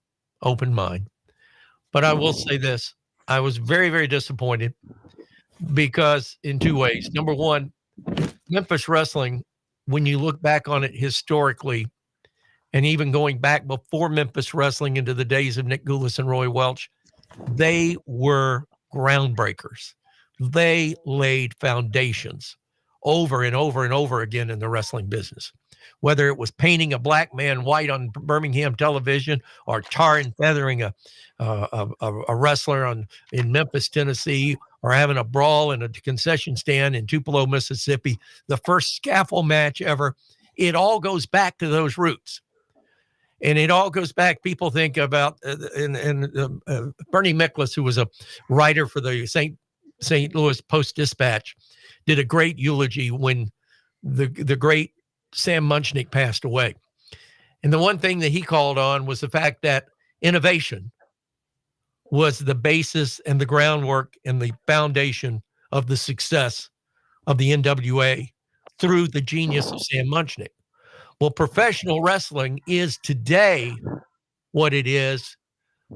But I will say this. I was very, very disappointed because in two ways. Number one, Memphis wrestling, when you look back on it historically, and even going back before Memphis wrestling into the days of Nick Goulas and Roy Welch, they were groundbreakers. They laid foundations over and over and over again in the wrestling business. Whether it was painting a black man white on Birmingham television or tar and feathering a wrestler in Memphis, Tennessee, or having a brawl in a concession stand in Tupelo, Mississippi, the first scaffold match ever, it all goes back to those roots. And it all goes back. People think about Bernie Miklasz, who was a writer for the St. Louis Post-Dispatch, did a great eulogy when the great Sam Munchnick passed away. And the one thing that he called on was the fact that innovation was the basis and the groundwork and the foundation of the success of the NWA through the genius of Sam Munchnick. Well, professional wrestling is today what it is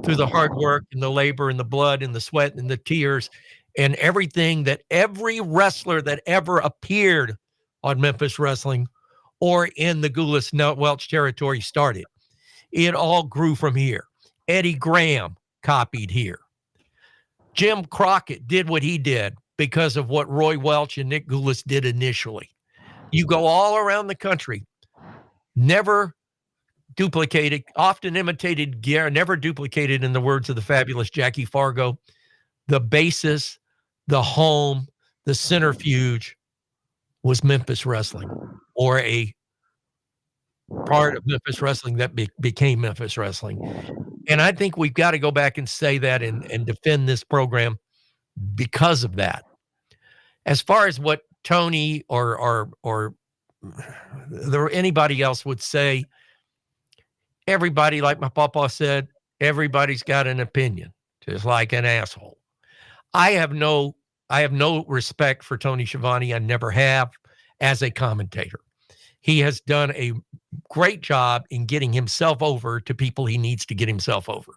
through the hard work and the labor and the blood and the sweat and the tears and everything that every wrestler that ever appeared on Memphis Wrestling or in the Goulas Welch territory started. It all grew from here. Eddie Graham copied here. Jim Crockett did what he did because of what Roy Welch and Nick Goulas did initially. You go all around the country, never duplicated, often imitated gear, never duplicated, in the words of the fabulous Jackie Fargo. The basis, the home, the centrifuge was Memphis Wrestling, or a part of Memphis Wrestling that became Memphis Wrestling. And I think we've got to go back and say that and defend this program because of that. As far as what Tony or anybody else would say, everybody, like my papa said, everybody's got an opinion, just like an asshole. I have no respect for Tony Schiavone. I never have as a commentator. He has done a great job in getting himself over to people he needs to get himself over.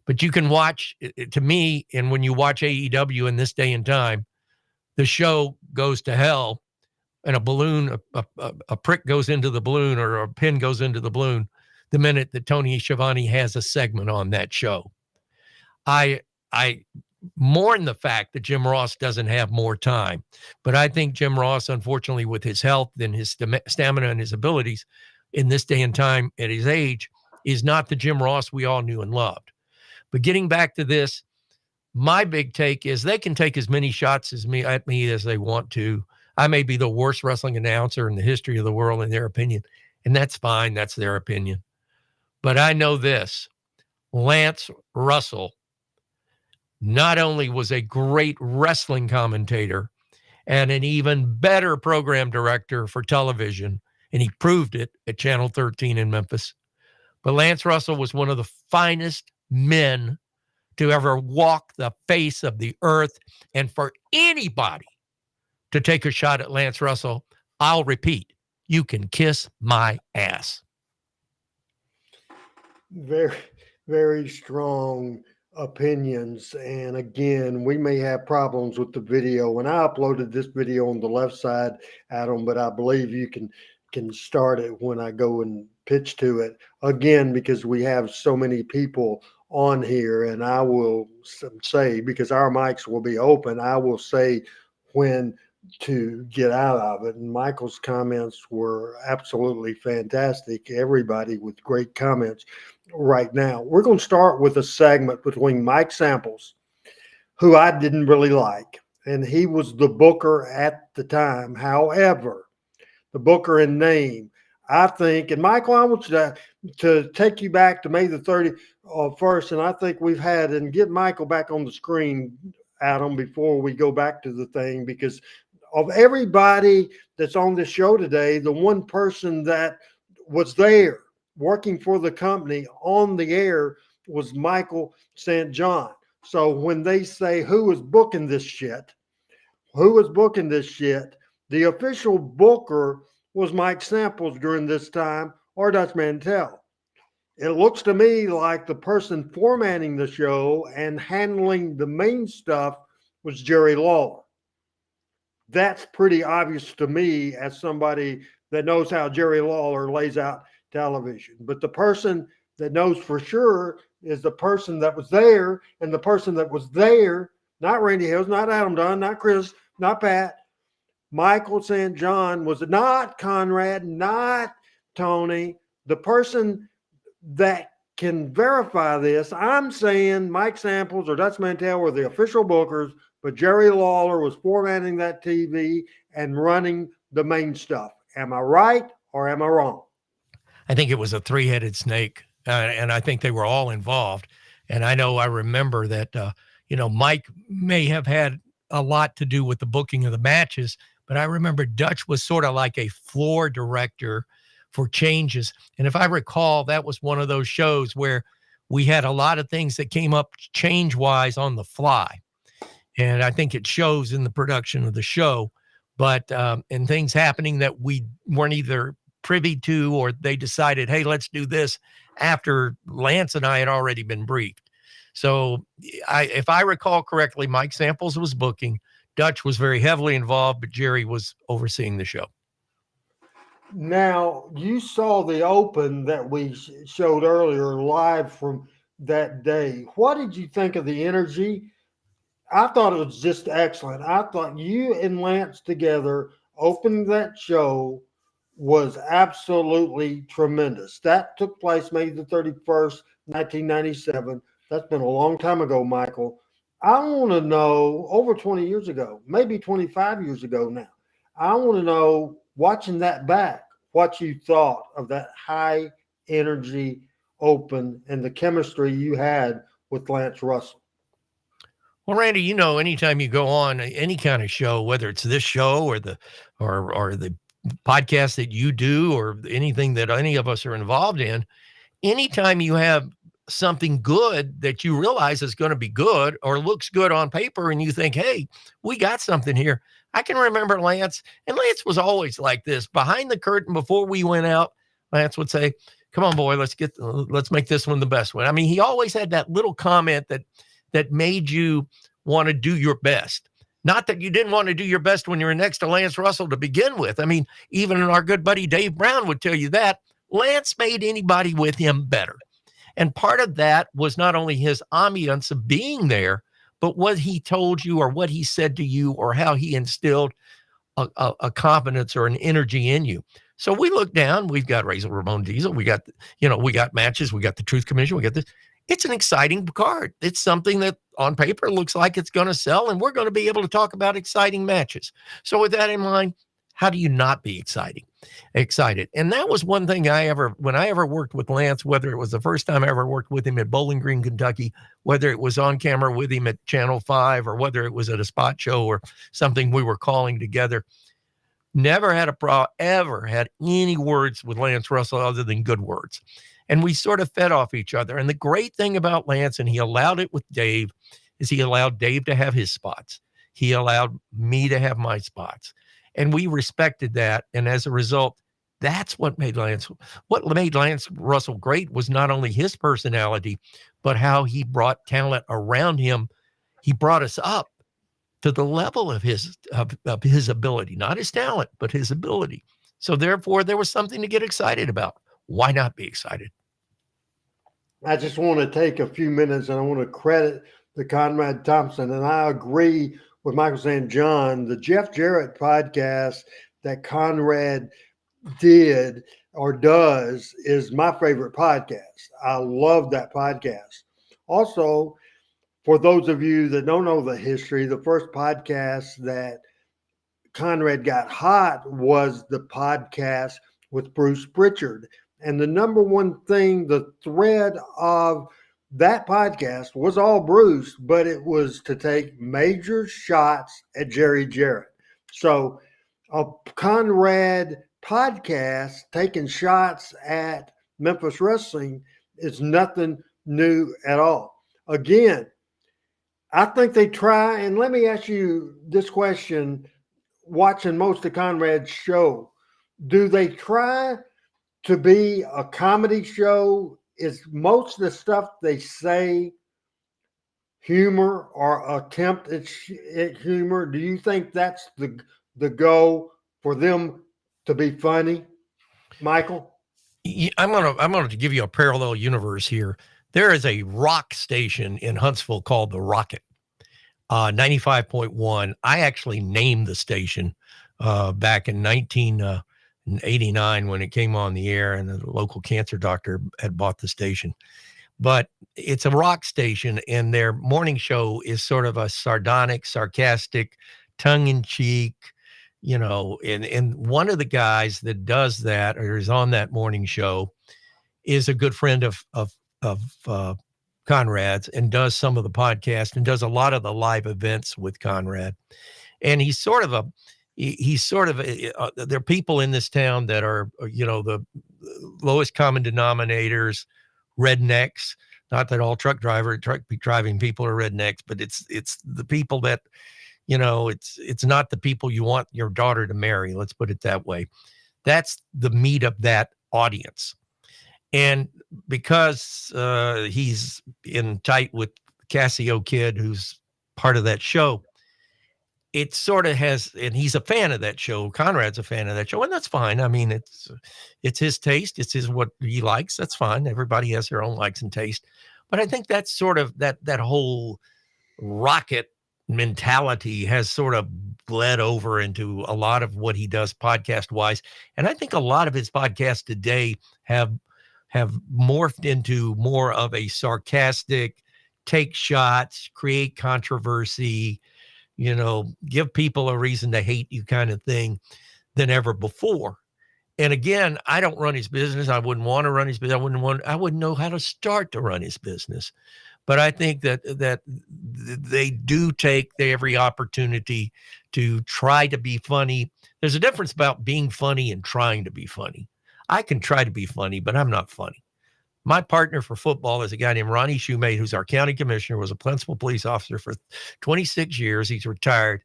But you can watch, to me, and when you watch AEW in this day and time, the show goes to hell and a balloon, a prick goes into the balloon or a pin goes into the balloon the minute that Tony Schiavone has a segment on that show. I mourn the fact that Jim Ross doesn't have more time, but I think Jim Ross, unfortunately, with his health and his stamina and his abilities in this day and time at his age, is not the Jim Ross we all knew and loved. But getting back to this, my big take is they can take as many shots at me as they want to. I may be the worst wrestling announcer in the history of the world in their opinion, and that's fine. That's their opinion. But I know this, Lance Russell not only was a great wrestling commentator and an even better program director for television, and he proved it at Channel 13 in Memphis, but Lance Russell was one of the finest men to ever walk the face of the earth. And for anybody to take a shot at Lance Russell, I'll repeat, you can kiss my ass.
Very, very strong opinions. And again, we may have problems with the video. And I uploaded this video on the left side, Adam, but I believe you can start it when I go and pitch to it again, because we have so many people on here. And I will say, because our mics will be open, I will say when to get out of it. And Michael's comments were absolutely fantastic. Everybody with great comments right now. We're going to start with a segment between Mike Samples, who I didn't really like, and he was the booker at the time. However, the booker in name, I think, and Michael, I want you to take you back to May the 31st, and I think we've had, and get Michael back on the screen, Adam, before we go back to the thing, because of everybody that's on this show today, the one person that was there working for the company on the air was Michael St. John. So when they say who is booking this shit, the official booker was Mike Samples during this time, or Dutch Mantel. It looks to me like the person formatting the show and handling the main stuff was Jerry Lawler. That's pretty obvious to me as somebody that knows how Jerry Lawler lays out television. But the person that knows for sure is the person that was there, and the person that was there, not Randy Hills, not Adam Dunn, not Chris, not Pat, Michael St. John, was not Conrad, not Tony. The person that can verify this, I'm saying Mike Samples or Dutch Mantel were the official bookers, but Jerry Lawler was formatting that TV and running the main stuff. Am I right or am I wrong?
I think it was a three-headed snake, and I think they were all involved. And I remember that, Mike may have had a lot to do with the booking of the matches, but I remember Dutch was sort of like a floor director for changes. And if I recall, that was one of those shows where we had a lot of things that came up change-wise on the fly. And I think it shows in the production of the show, but and things happening that we weren't either privy to, or they decided, hey, let's do this after Lance and I had already been briefed. So if I recall correctly, Mike Samples was booking. Dutch was very heavily involved, but Jerry was overseeing the show.
Now, you saw the open that we showed earlier live from that day. What did you think of the energy? I thought it was just excellent. I thought you and Lance together opening that show was absolutely tremendous. That took place May the 31st, 1997. That's been a long time ago, Michael. I want to know, over 20 years ago, maybe 25 years ago now, I want to know, watching that back, what you thought of that high energy open and the chemistry you had with Lance Russell.
Well, Randy, anytime you go on any kind of show, whether it's this show or the podcast that you do or anything that any of us are involved in, anytime you have something good that you realize is going to be good or looks good on paper and you think, hey, we got something here. I can remember Lance, and Lance was always like this. Behind the curtain before we went out, Lance would say, come on, boy, let's make this one the best one. I mean, he always had that little comment that made you want to do your best. Not that you didn't want to do your best when you were next to Lance Russell to begin with. I mean, even our good buddy Dave Brown would tell you that. Lance made anybody with him better. And part of that was not only his ambiance of being there, but what he told you or what he said to you or how he instilled a confidence or an energy in you. So we look down, we've got Razor Ramon Diesel, we got matches, we got the Truth Commission, we got this. It's an exciting card. It's something that on paper looks like it's going to sell, and we're going to be able to talk about exciting matches. So with that in mind, how do you not be excited? And that was one thing when I ever worked with Lance, whether it was the first time I ever worked with him at Bowling Green, Kentucky, whether it was on camera with him at Channel 5, or whether it was at a spot show or something we were calling together, never had ever had any words with Lance Russell other than good words. And we sort of fed off each other. And the great thing about Lance, and he allowed it with Dave, is he allowed Dave to have his spots. He allowed me to have my spots. And we respected that. And as a result, that's what made Lance Russell great was not only his personality, but how he brought talent around him. He brought us up to the level of his ability, not his talent, but his ability. So therefore, there was something to get excited about. Why not be excited?
I just want to take a few minutes and I want to credit the Conrad Thompson. And I agree with Michael St. John, the Jeff Jarrett podcast that Conrad did or does is my favorite podcast. I love that podcast. Also, for those of you that don't know the history, the first podcast that Conrad got hot was the podcast with Bruce Pritchard. And the number one thing, the thread of that podcast was all Bruce, but it was to take major shots at Jerry Jarrett. So a Conrad podcast taking shots at Memphis Wrestling is nothing new at all. Again, I think they try, and let me ask you this question, watching most of Conrad's show, do they try to be a comedy show? Is most of the stuff they say humor or attempt at humor? Do you think that's the goal for them to be funny, Michael?
I'm gonna give you a parallel universe here. There is a rock station in Huntsville called The Rocket, 95.1. I actually named the station back in 1989 when it came on the air, and the local cancer doctor had bought the station. But it's a rock station, and their morning show is sort of a sardonic, sarcastic, tongue-in-cheek, and one of the guys that does that or is on that morning show is a good friend of Conrad's and does some of the podcast and does a lot of the live events with Conrad. And there are people in this town that are, the lowest common denominators, rednecks. Not that all truck driving people are rednecks, but it's the people that, it's not the people you want your daughter to marry. Let's put it that way. That's the meat of that audience. And because he's in tight with Cassio Kid, who's part of that show, it sort of has, and he's a fan of that show. Conrad's a fan of that show, and that's fine. I mean, it's his taste. It's what he likes. That's fine. Everybody has their own likes and taste. But I think that's sort of that whole rocket mentality has sort of bled over into a lot of what he does podcast wise. And I think a lot of his podcasts today have morphed into more of a sarcastic, take shots, create controversy, give people a reason to hate you kind of thing than ever before. And again, I don't run his business. I wouldn't want to run his business. I wouldn't know how to start to run his business. But I think that they do take every opportunity to try to be funny. There's a difference about being funny and trying to be funny. I can try to be funny, but I'm not funny. My partner for football is a guy named Ronnie Shoemate, who's our county commissioner, was a principal police officer for 26 years. He's retired,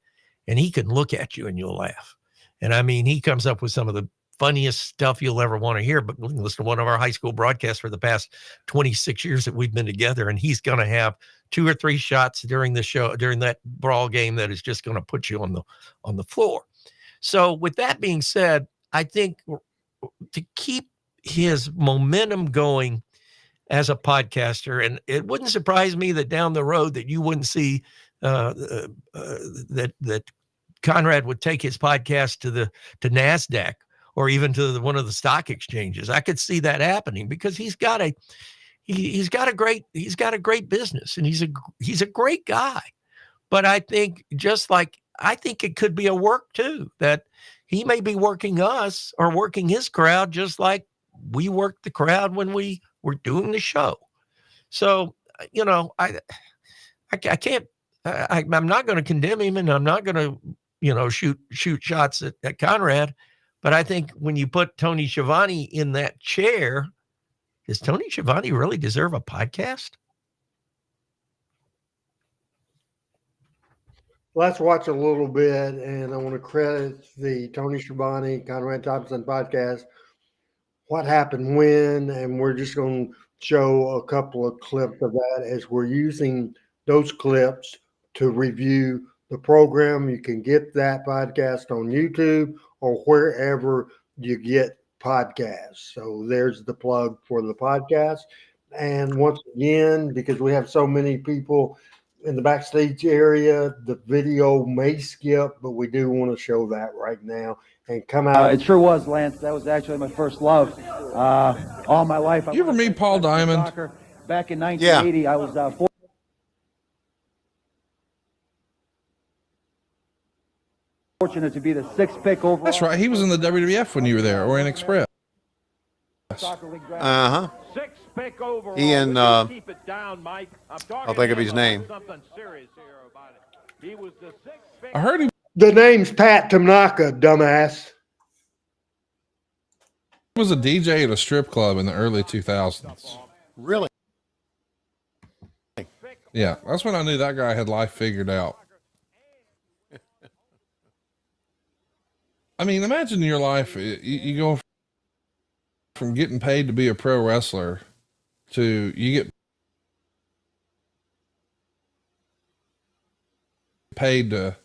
and he can look at you and you'll laugh. And I mean, he comes up with some of the funniest stuff you'll ever want to hear. But listen to one of our high school broadcasts for the past 26 years that we've been together, and he's going to have 2 or 3 shots during the show, during that brawl game, that is just going to put you on the floor. So with that being said, I think to keep his momentum going as a podcaster, and it wouldn't surprise me that down the road that you wouldn't see that Conrad would take his podcast to NASDAQ or even to one of the stock exchanges. I could see that happening because he's got a great business, and he's a great guy. But I think I think it could be a work too, that he may be working us or working his crowd just like we worked the crowd when we were doing the show. So, you know, I can't, I'm not going to condemn him, and I'm not going to, you know, shoot shots at Conrad. But I think when you put Tony Schiavone in that chair, does Tony Schiavone really deserve a podcast?
Let's watch a little bit, and I want to credit the Tony Schiavone, Conrad Thompson podcast, what happened when, and we're just going to show a couple of clips of that as we're using those clips to review the program. You can get that podcast on YouTube or wherever you get podcasts. So there's the plug for the podcast. And once again, because we have so many people in the backstage area, the video may skip, but we do want to show that right now and come out.
It sure was, Lance. That was actually my first love. All my life.
You ever meet Paul Diamond?
Soccer. Back in 1980, yeah. I was fortunate to be the 6th pick overall.
That's right. He was in the WWF when you were there, or in Express.
Uh-huh.
6th pick overall.
Ian,
keep it down, Mike.
I'll think of his name.
Something serious here about it. He was the 6th pick.
I heard him.
The name's Pat Tanaka, dumbass.
He was a DJ at a strip club in the early 2000s.
Really?
Yeah, that's when I knew that guy had life figured out. I mean, imagine your life. You go from getting paid to be a pro wrestler to you get paid to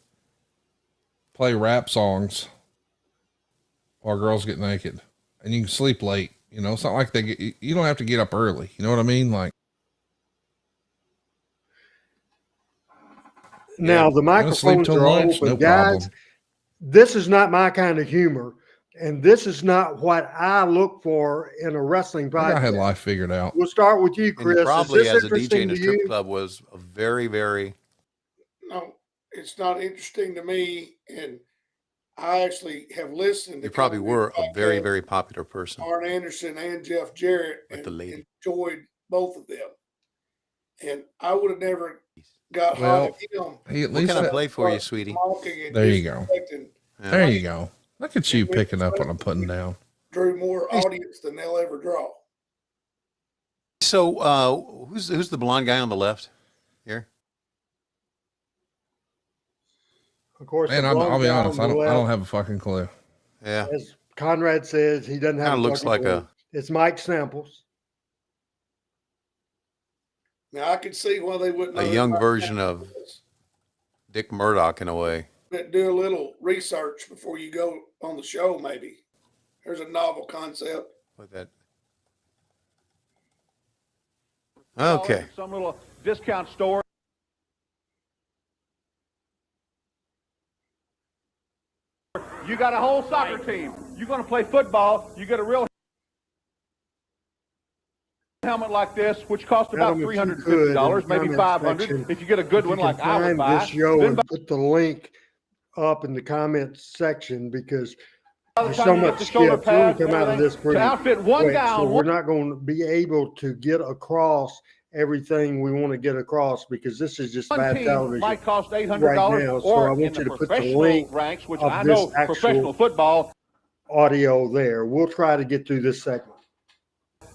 play rap songs while girls get naked, and you can sleep late. You know, it's not like you don't have to get up early. You know what I mean? Like,
now the microphones are
lunch,
open,
no
guys.
problem.
This is not my kind of humor, and this is not what I look for in a wrestling podcast.
I had life figured out.
We'll start with you, Chris.
And probably
is this
as a DJ
interesting
in a
to
strip
you?
club was a very, very.
No, it's not interesting to me, and I actually have listened to.
You probably were a very,
podcasts,
very popular person.
Arn Anderson and Jeff Jarrett,
With
and
the lady.
enjoyed both of them. And I would have never got
Well,
hot at him.
He at
What
least
can I
had-
play for you, sweetie?
There you go.
Yeah.
There you go. Look at you picking up what I'm putting down.
Drew more audience than they'll ever draw.
So, who's the blonde guy on the left here?
Of course,
Man,
the
I'll
blonde
be
guy
honest.
on
I
the
don't
left,
have a fucking clue.
Yeah.
as Conrad says, he doesn't have.
Kind of looks like
clue. It's Mike Samples.
Now I could see why they wouldn't. know
a
who
young
Mike
version
Samples
of
is.
Dick Murdoch in a way.
Do a little research before you go on the show. Maybe there's a novel concept.
With that. Okay.
Some little discount store. You got a whole soccer team. You're going to play football. You get a real helmet like this, which costs about $350, maybe $500. If you get a good one like I would buy.
This show
then
and put the link up in the comments section because
by the
there's
time
so
you get
much
the
skip.
shoulder
We're
pads
gonna come out of
and
this
everything,
pretty
to outfit one
quick,
guy
so
on
we're not going to be able to get across everything we want to get across because this is just
one
bad
team
television
might cost $800
right now. So I
or
want
in
you
the
to put the
professional
link
ranks, which
of
I
this
know professional
actual
football
audio there. We'll try to get through this segment.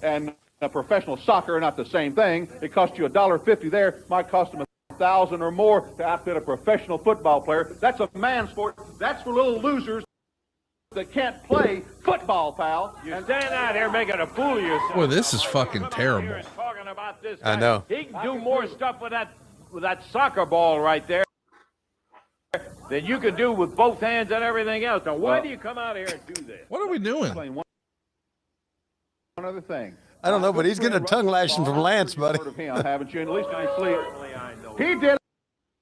and professional soccer are not the same thing. It costs you $1.50 there, might cost them $1,000 or more to outfit a professional football player. That's a man's sport. That's for little losers that can't play football, pal.
You're standing out here making a fool of yourself.
Boy, this is fucking terrible.
Talking about this
I
guy.
know.
He can do more stuff with that soccer ball right there than you can do with both hands and everything else. Now, why do you come out here and do this?
What are we doing?
One other thing.
I don't know, but he's getting a tongue lashing from Lance, buddy.
Heard of him, haven't you? At least in your sleep. He did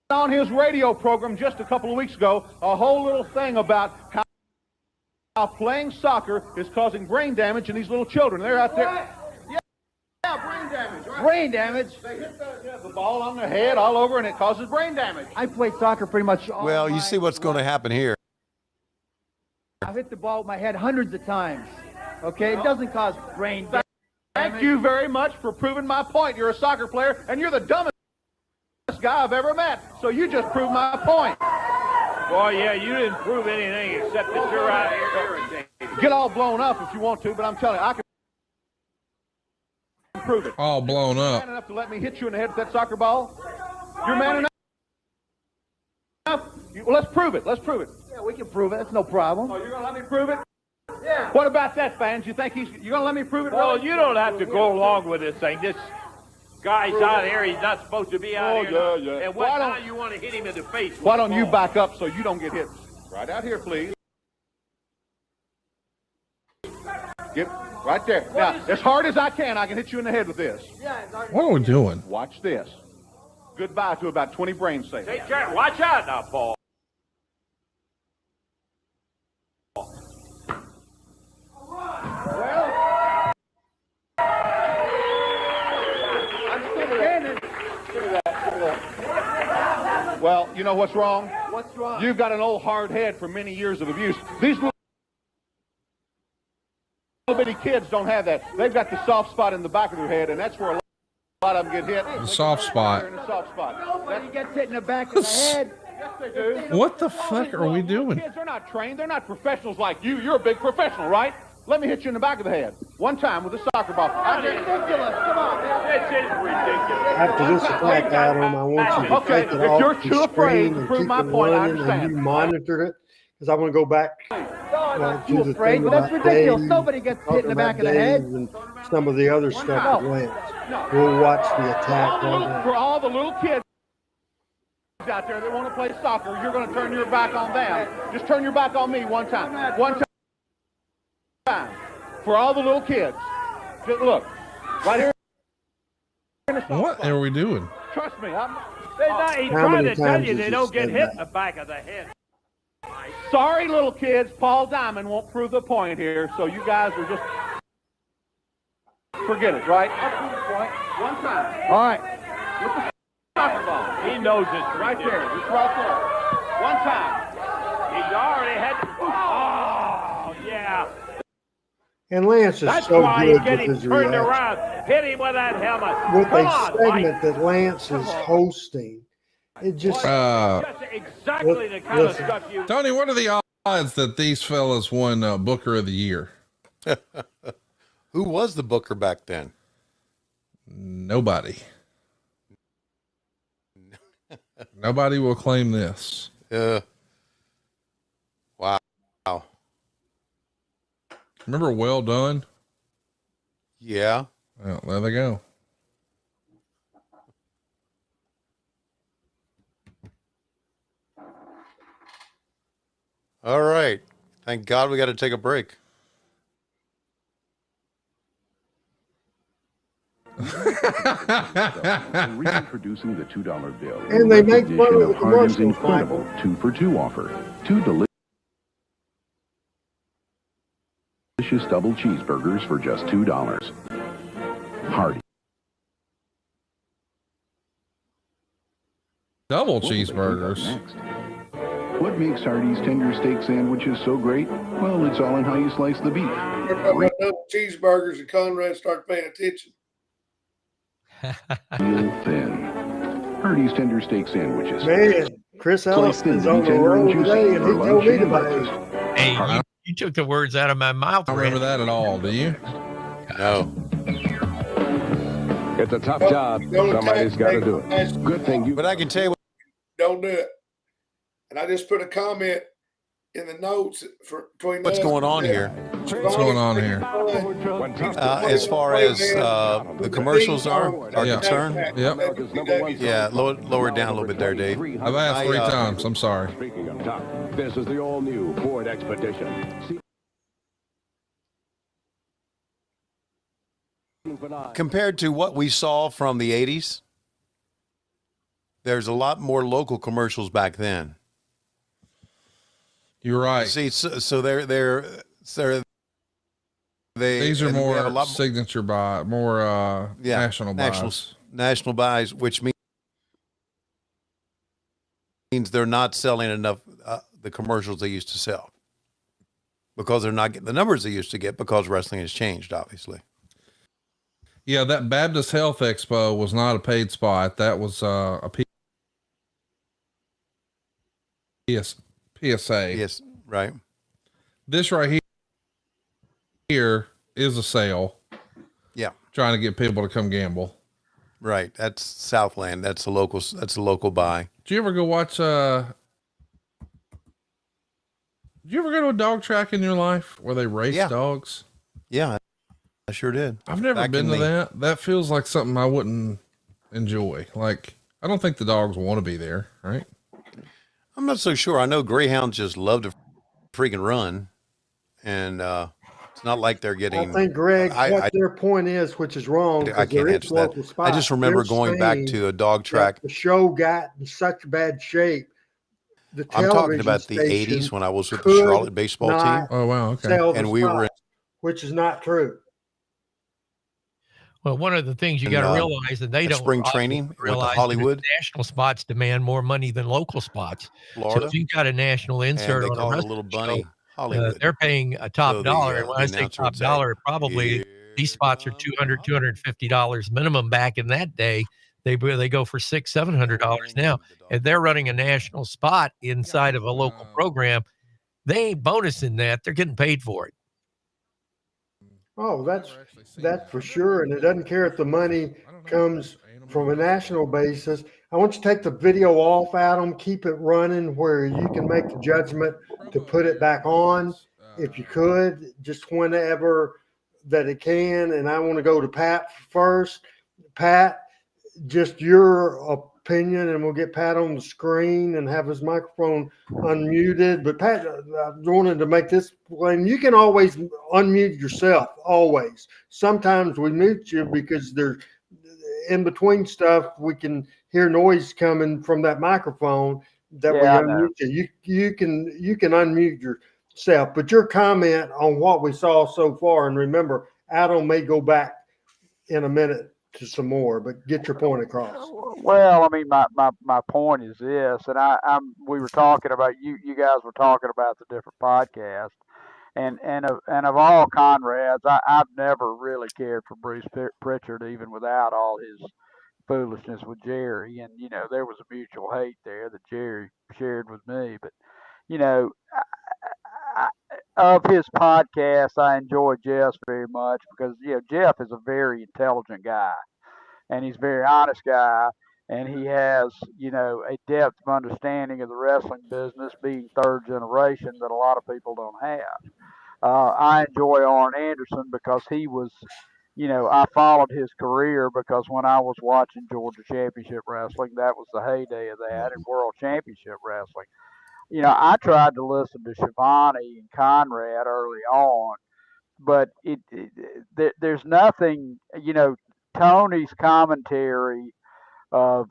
on his radio program just a couple of weeks ago a whole little thing about how playing soccer is causing brain damage in these little children. They're out there. Yeah, brain damage. Right?
Brain damage?
They hit the ball on their head all over, and it causes brain damage.
I played soccer pretty much all
Well, you see what's going to happen here.
I've hit the ball with my head hundreds of times. Okay, it doesn't cause brain damage.
Thank you very much for proving my point. You're a soccer player, and you're the dumbest guy I've ever met. So you just proved my point.
Boy, yeah, you didn't prove anything except that you're out here irritated.
Get all blown up if you want to, but I'm telling you, I can prove it.
All blown
You're
up.
man enough to let me hit you in the head with that soccer ball? You're man enough? Well, let's prove it. Let's prove it.
Yeah, we can prove it. That's no problem.
Oh, you're going to let me prove it?
Yeah.
What about that, fans? You think you're going to let me prove it?
Well,
really?
you don't have to go along with this thing. This guy's out here. He's not supposed to be out here.
Oh, yeah.
And what now you want to hit him in the face?
Why don't you back up so you don't get hit? Right out here, please. Get right there. Now, as hard as I can hit you in the head with this.
What are we doing?
Watch this. Goodbye to about 20 brain cells.
Take care. Watch out now, Paul.
Well, you know what's wrong?
What's wrong?
You've got an old hard head from many years of abuse. These little bitty kids don't have that. They've got the soft spot in the back of their head, and that's where a lot of them get hit.
The soft spot.
They're in the soft spot.
Nobody gets hit in the back of the head.
Yes, they do.
What the fuck are we doing?
Kids are not trained. They're not professionals like you. You're a big professional, right? Let me hit you in the back of the head. One time with a soccer ball.
That's ridiculous. Come on, man.
This is ridiculous.
After this attack, Adam, I want you to
Okay,
take it
if
off
you're
the
too afraid
screen
to
and
prove
keep
my
it
point, I
running, and
understand.
you monitored it, because I want to go back
No, I'm not
to
too
the
afraid,
thing
but that's
about
ridiculous.
Dave,
Nobody gets hit in
talking
the back of
about
the head.
Dave and some of the other stuff with Lance. We'll watch the attack right now.
For all the little kids out there that want to play soccer, you're going to turn your back on them. Just turn your back on me one time. One time. For all the little kids. Just look. Right here. In the soft
What
spot.
are we doing?
Trust me.
He's
How
trying
many
to tell
times
you
has
they
he
don't get
said
hit
that?
in the back of the head.
Sorry, little kids. Paul Diamond won't prove the point here, so you guys are just forget it, right? I'll prove the point. One time.
All right.
With the soccer ball.
He knows it's
Right there. Just right there. One time.
He's already had. Oh, yeah.
And Lance is
That's
so
why he's
good with
getting
his
turned
reaction.
around. Hit him with that helmet.
With
Come
a
on,
segment
Mike.
that Lance is hosting, it just
Just exactly the kind of
Listen.
stuff you.
Tony, what are the odds that these fellas won Booker of the Year?
Who was the booker back then?
Nobody. Nobody will claim this.
Wow.
Remember Well Done?
Yeah.
Well, there they go.
All right. Thank God we got to take a break.
Reintroducing the $2 bill.
And they make fun of the
Hardee's
commercials,
incredible 2-for-2 offer. 2 delicious double cheeseburgers for just $2. Hardee's.
Double
What will they think of
cheeseburgers.
next? What makes Hardee's tender steak sandwiches so great? Well, it's all in how you slice the beef.
Everybody run up cheeseburgers and Conrad start paying attention.
Real thin. Hardee's tender steak sandwiches.
man. Chris Ellis
thin
is
to be
on the
tender and
roll
juicy
today, and
for
he
lunch
told me
and
to buy
breakfast.
it.
Hey, you took the words out of my mouth.
I don't remember that at all. Do you?
No.
It's a tough job.
Don't
Somebody's got to
attack
do it.
me.
Good thing you.
But I can tell you what,
Don't do it. And I just put a comment in the notes for between
What's
us.
going on here?
What's going on here?
As far as the commercials are concerned,
Yep.
yeah, lower it down a little bit there, Dave.
I've asked 3 times. I'm sorry.
Speaking of top, this is the all-new Ford Expedition.
Compared to what we saw from the 80s, there's a lot more local commercials back then.
You're right.
See, so they
These are
and we have a
more
lot
signature buy, more national buys.
national buys, which means they're not selling enough the commercials they used to sell because they're not getting the numbers they used to get because wrestling has changed, obviously.
Yeah, that Baptist Health Expo was not a paid spot. That was a PSA.
Yes, right.
This right here is a sale.
Yeah,
trying to get people to come gamble.
Right. That's Southland. That's a local buy.
Did you ever go watch? Did you ever go to a dog track in your life where they race dogs?
Yeah, I sure did.
I've never been to that. That feels like something I wouldn't enjoy. Like, I don't think the dogs want to be there, right?
I'm not so sure. I know greyhounds just love to freaking run, and it's not like they're getting.
I think, Greg, what their point is, which is wrong.
I can't answer that. I just remember going back to a dog track.
The show got in such bad shape.
I'm talking about the 80s when I was with the Charlotte baseball team.
Oh, wow. Okay.
And we were in,
which is not true.
Well, one of the things you got to realize, and they don't
spring training
realize,
Hollywood.
National spots demand more money than local spots.
Florida.
So if you got a national insert
and they
on
call
a
it a little bunny Hollywood.
they're paying a top dollar. And when I say top dollar, probably these spots are $200, $250 minimum. Back in that day, they go for $600, $700 now. If they're running a national spot inside of a local program, they ain't bonusing that. They're getting paid for it.
Oh, that's for sure. And it doesn't care if the money comes from a national basis. I want you to take the video off, Adam, keep it running where you can make the judgment to put it back on if you could, just whenever that it can. And I want to go to Pat first. Pat, just your opinion, and we'll get Pat on the screen and have his microphone unmuted. But Pat, I wanted to make this plain. You can always unmute yourself, always. Sometimes we mute you because there's in between stuff, we can hear noise coming from that microphone that we unmute you. You can unmute yourself, but your comment on what we saw so far, and remember, Adam may go back in a minute to some more, but get your point across.
Well, I mean, my point is this, and we were talking about you guys were talking about the different podcasts, and of all Conrads, I've never really cared for Bruce Pritchard, even without all his foolishness with Jerry, and there was a mutual hate there that Jerry shared with me, but of his podcast, I enjoy Jeff very much because Jeff is a very intelligent guy, and he's a very honest guy, and he has a depth of understanding of the wrestling business, being third generation, that a lot of people don't have. I enjoy Arn Anderson because he was, I followed his career because when I was watching Georgia Championship Wrestling, that was the heyday of that, and World Championship Wrestling. I tried to listen to Shivani and Conrad early on, but there's nothing, Tony's commentary of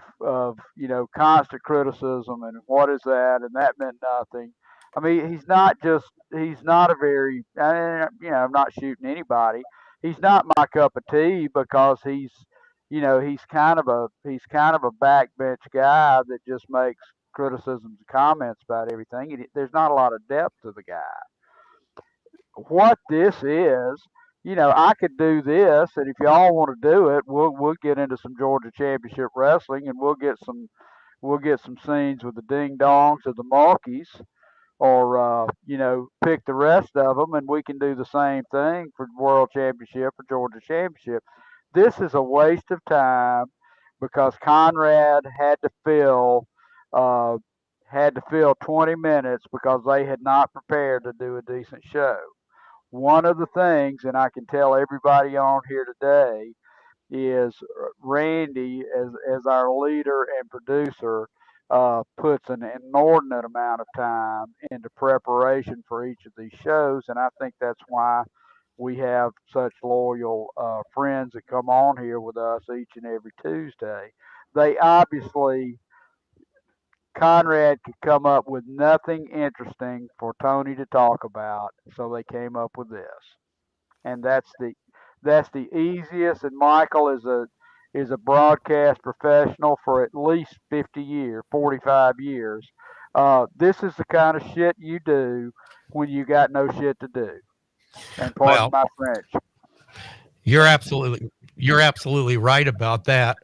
constant criticism and what is that, and that meant nothing. I mean, he's not a very, I'm not shooting anybody. He's not my cup of tea because he's kind of a backbench guy that just makes criticisms and comments about everything. There's not a lot of depth to the guy. What this is, I could do this, and if y'all want to do it, we'll get into some Georgia Championship Wrestling, and we'll get some scenes with the Ding Dongs or the Monkeys, or pick the rest of them, and we can do the same thing for World Championship or Georgia Championship. This is a waste of time because Conrad had to fill had to fill 20 minutes because they had not prepared to do a decent show. One of the things, and I can tell everybody on here today, is Randy, as our leader and producer, puts an inordinate amount of time into preparation for each of these shows, and I think that's why we have such loyal friends that come on here with us each and every Tuesday. They obviously, Conrad could come up with nothing interesting for Tony to talk about, so they came up with this, and that's the easiest. And Michael is a broadcast professional for at least 50 years, 45 years. This is the kind of shit you do when you got no shit to do. And pardon my French.
You're absolutely right about that.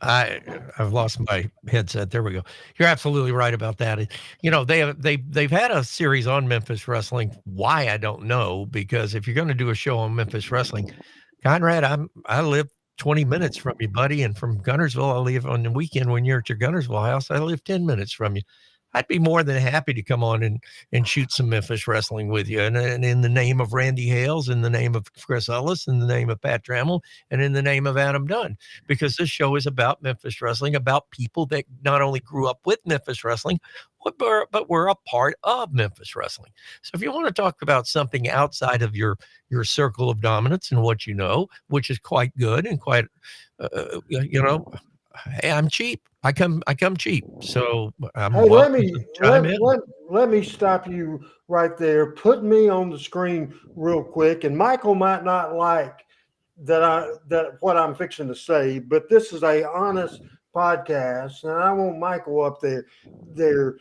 I've lost my headset. There we go. You're absolutely right about that. You know, they've had a series on Memphis wrestling. Why, I don't know, because if you're going to do a show on Memphis wrestling, Conrad, I live 20 minutes from you, buddy, and from Gunnersville, I live on the weekend when you're at your Gunnersville house. I live 10 minutes from you. I'd be more than happy to come on and shoot some Memphis wrestling with you. And in the name of Randy Hales, in the name of Chris Ellis, in the name of Pat Trammell, and in the name of Adam Dunn, because this show is about Memphis wrestling, about people that not only grew up with Memphis wrestling, but were a part of Memphis wrestling. So if you want to talk about something outside of your circle of dominance and what you know, which is quite good and quite, hey, I'm cheap. I come cheap. So
hey, let me stop you right there. Put me on the screen real quick. And Michael might not like that what I'm fixing to say, but this is a honest podcast, and I want Michael up there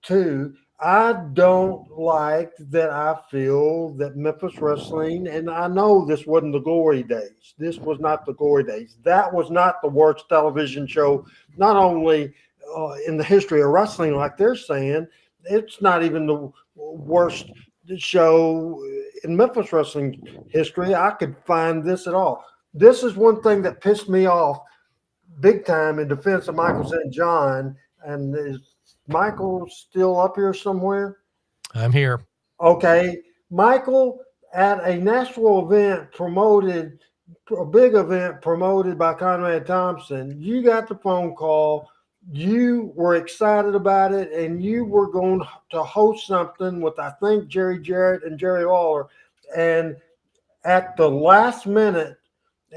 too. I don't like that. I feel that Memphis wrestling, and I know this wasn't the glory days. This was not the glory days. That was not the worst television show, not only in the history of wrestling, like they're saying. It's not even the worst show in Memphis wrestling history. I could find this at all. This is one thing that pissed me off big time in defense of Michael St. John, and is Michael still up here somewhere?
I'm here.
Okay. Michael, at a national event a big event promoted by Conrad Thompson, you got the phone call. You were excited about it, and you were going to host something with, I think, Jerry Jarrett and Jerry Lawler. And at the last minute,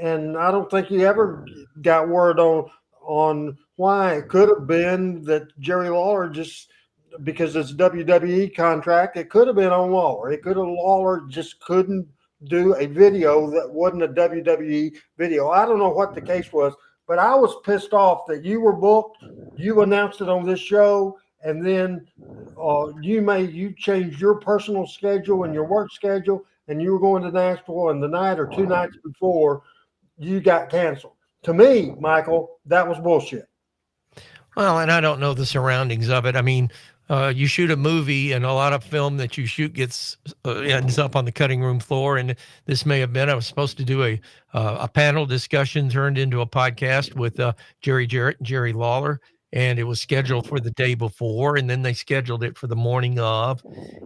and I don't think you ever got word on why. It could have been that Jerry Lawler, just because it's a WWE contract, it could have been on Lawler. It could have Lawler just couldn't do a video that wasn't a WWE video. I don't know what the case was, but I was pissed off that you were booked. You announced it on this show, and then you changed your personal schedule and your work schedule, and you were going to Nashville, and the night or two nights before, you got canceled. To me, Michael, that was bullshit.
Well, and I don't know the surroundings of it. I mean, you shoot a movie, and a lot of film that you shoot ends up on the cutting room floor. And this may have been, I was supposed to do a panel discussion turned into a podcast with Jerry Jarrett and Jerry Lawler. And it was scheduled for the day before, and then they scheduled it for the morning of.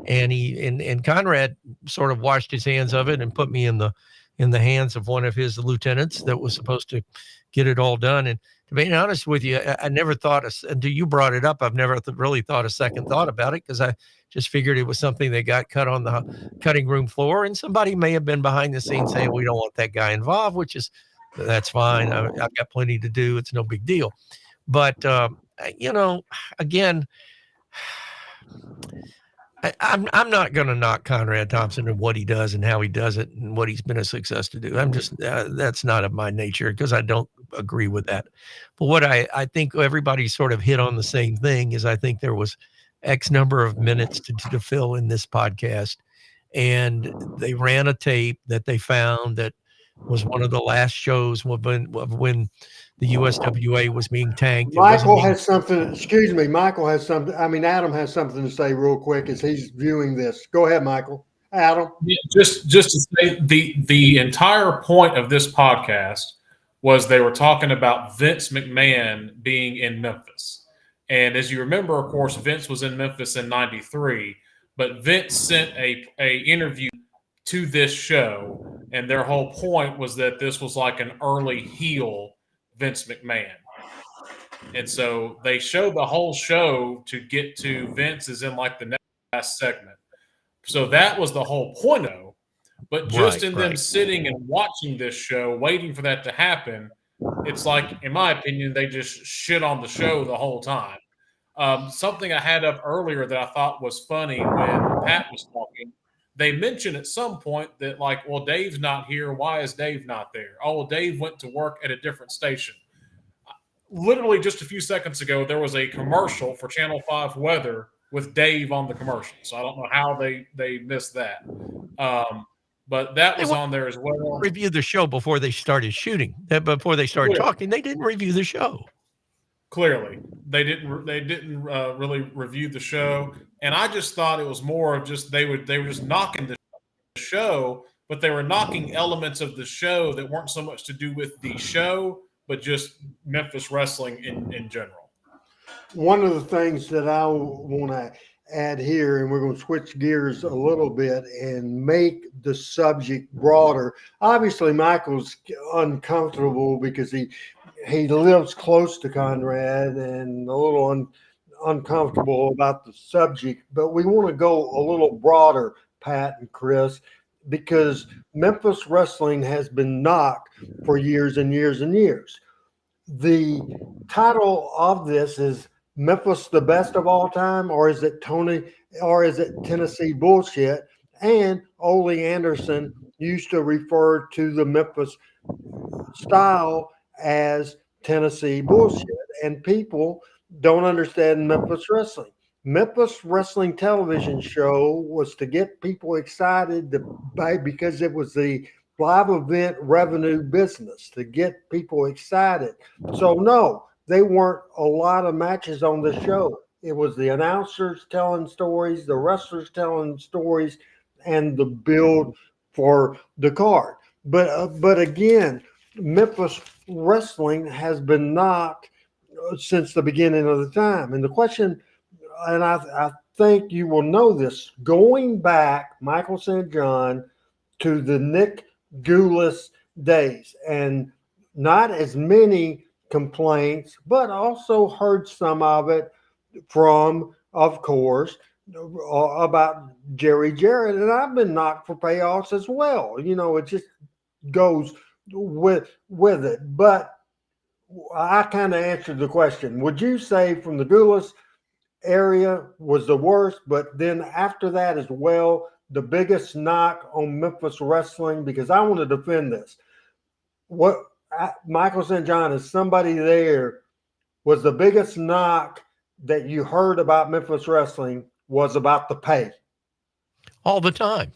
And and Conrad sort of washed his hands of it and put me in the hands of one of his lieutenants that was supposed to get it all done. And to be honest with you, I never thought, until you brought it up, I've never really thought a second thought about it, because I just figured it was something that got cut on the cutting room floor, and somebody may have been behind the scenes saying, we don't want that guy involved, that's fine. I've got plenty to do. It's no big deal. But, again, I'm not going to knock Conrad Thompson and what he does and how he does it and what he's been a success to do. I'm just, that's not of my nature, because I don't agree with that. But what I think everybody sort of hit on the same thing is, I think there was X number of minutes to fill in this podcast. And they ran a tape that they found that was one of the last shows when the USWA was being tanked.
Michael has something Adam has something to say real quick as he's viewing this. Go ahead, Michael. Adam.
Yeah, just to say, the entire point of this podcast was they were talking about Vince McMahon being in Memphis. And as you remember, of course, Vince was in Memphis in '93, but Vince sent a interview to this show, and their whole point was that this was like an early heel Vince McMahon. And so they showed the whole show to get to Vince is in like the next segment. So that was the whole point of. But just in them sitting and watching this show, waiting for that to happen, it's like, in my opinion, they just shit on the show the whole time. Something I had up earlier that I thought was funny when Pat was talking, they mentioned at some point that, like, well, Dave's not here. Why is Dave not there? Oh, well, Dave went to work at a different station. Literally just a few seconds ago, there was a commercial for Channel 5 weather with Dave on the commercial. So I don't know how they missed that. But that was on there as well.
Review the show before they started shooting. Before they started talking, they didn't review the show.
Clearly, they didn't really review the show, and I just thought it was more of just they were just knocking the show, but they were knocking elements of the show that weren't so much to do with the show, but just Memphis wrestling in general.
One of the things that I want to add here, and we're going to switch gears a little bit and make the subject broader. Obviously, Michael's uncomfortable because he lives close to Conrad and a little uncomfortable about the subject, but we want to go a little broader, Pat and Chris, because Memphis wrestling has been knocked for years and years and years. The title of this is Memphis the best of all time, or is it Tennessee bullshit? And Ole Anderson used to refer to the Memphis style as Tennessee bullshit, and people don't understand Memphis wrestling. Memphis wrestling television show was to get people excited because it was the live event revenue business, to get people excited. So no, they weren't a lot of matches on the show. It was the announcers telling stories, the wrestlers telling stories, and the build for the card. But again, Memphis wrestling has been knocked since the beginning of the time. And the question, and I think you will know this, going back, Michael St. John, to the Nick Gulas days, and not as many complaints, but also heard some of it from, of course, about Jerry Jarrett. And I've been knocked for payoffs as well. You know, it just goes with it. But I kind of answered the question. Would you say from the Gulas area was the worst, but then after that as well, the biggest knock on Memphis wrestling? Because I want to defend this. Michael St. John, is somebody there, was the biggest knock that you heard about Memphis wrestling was about the pay?
All the time.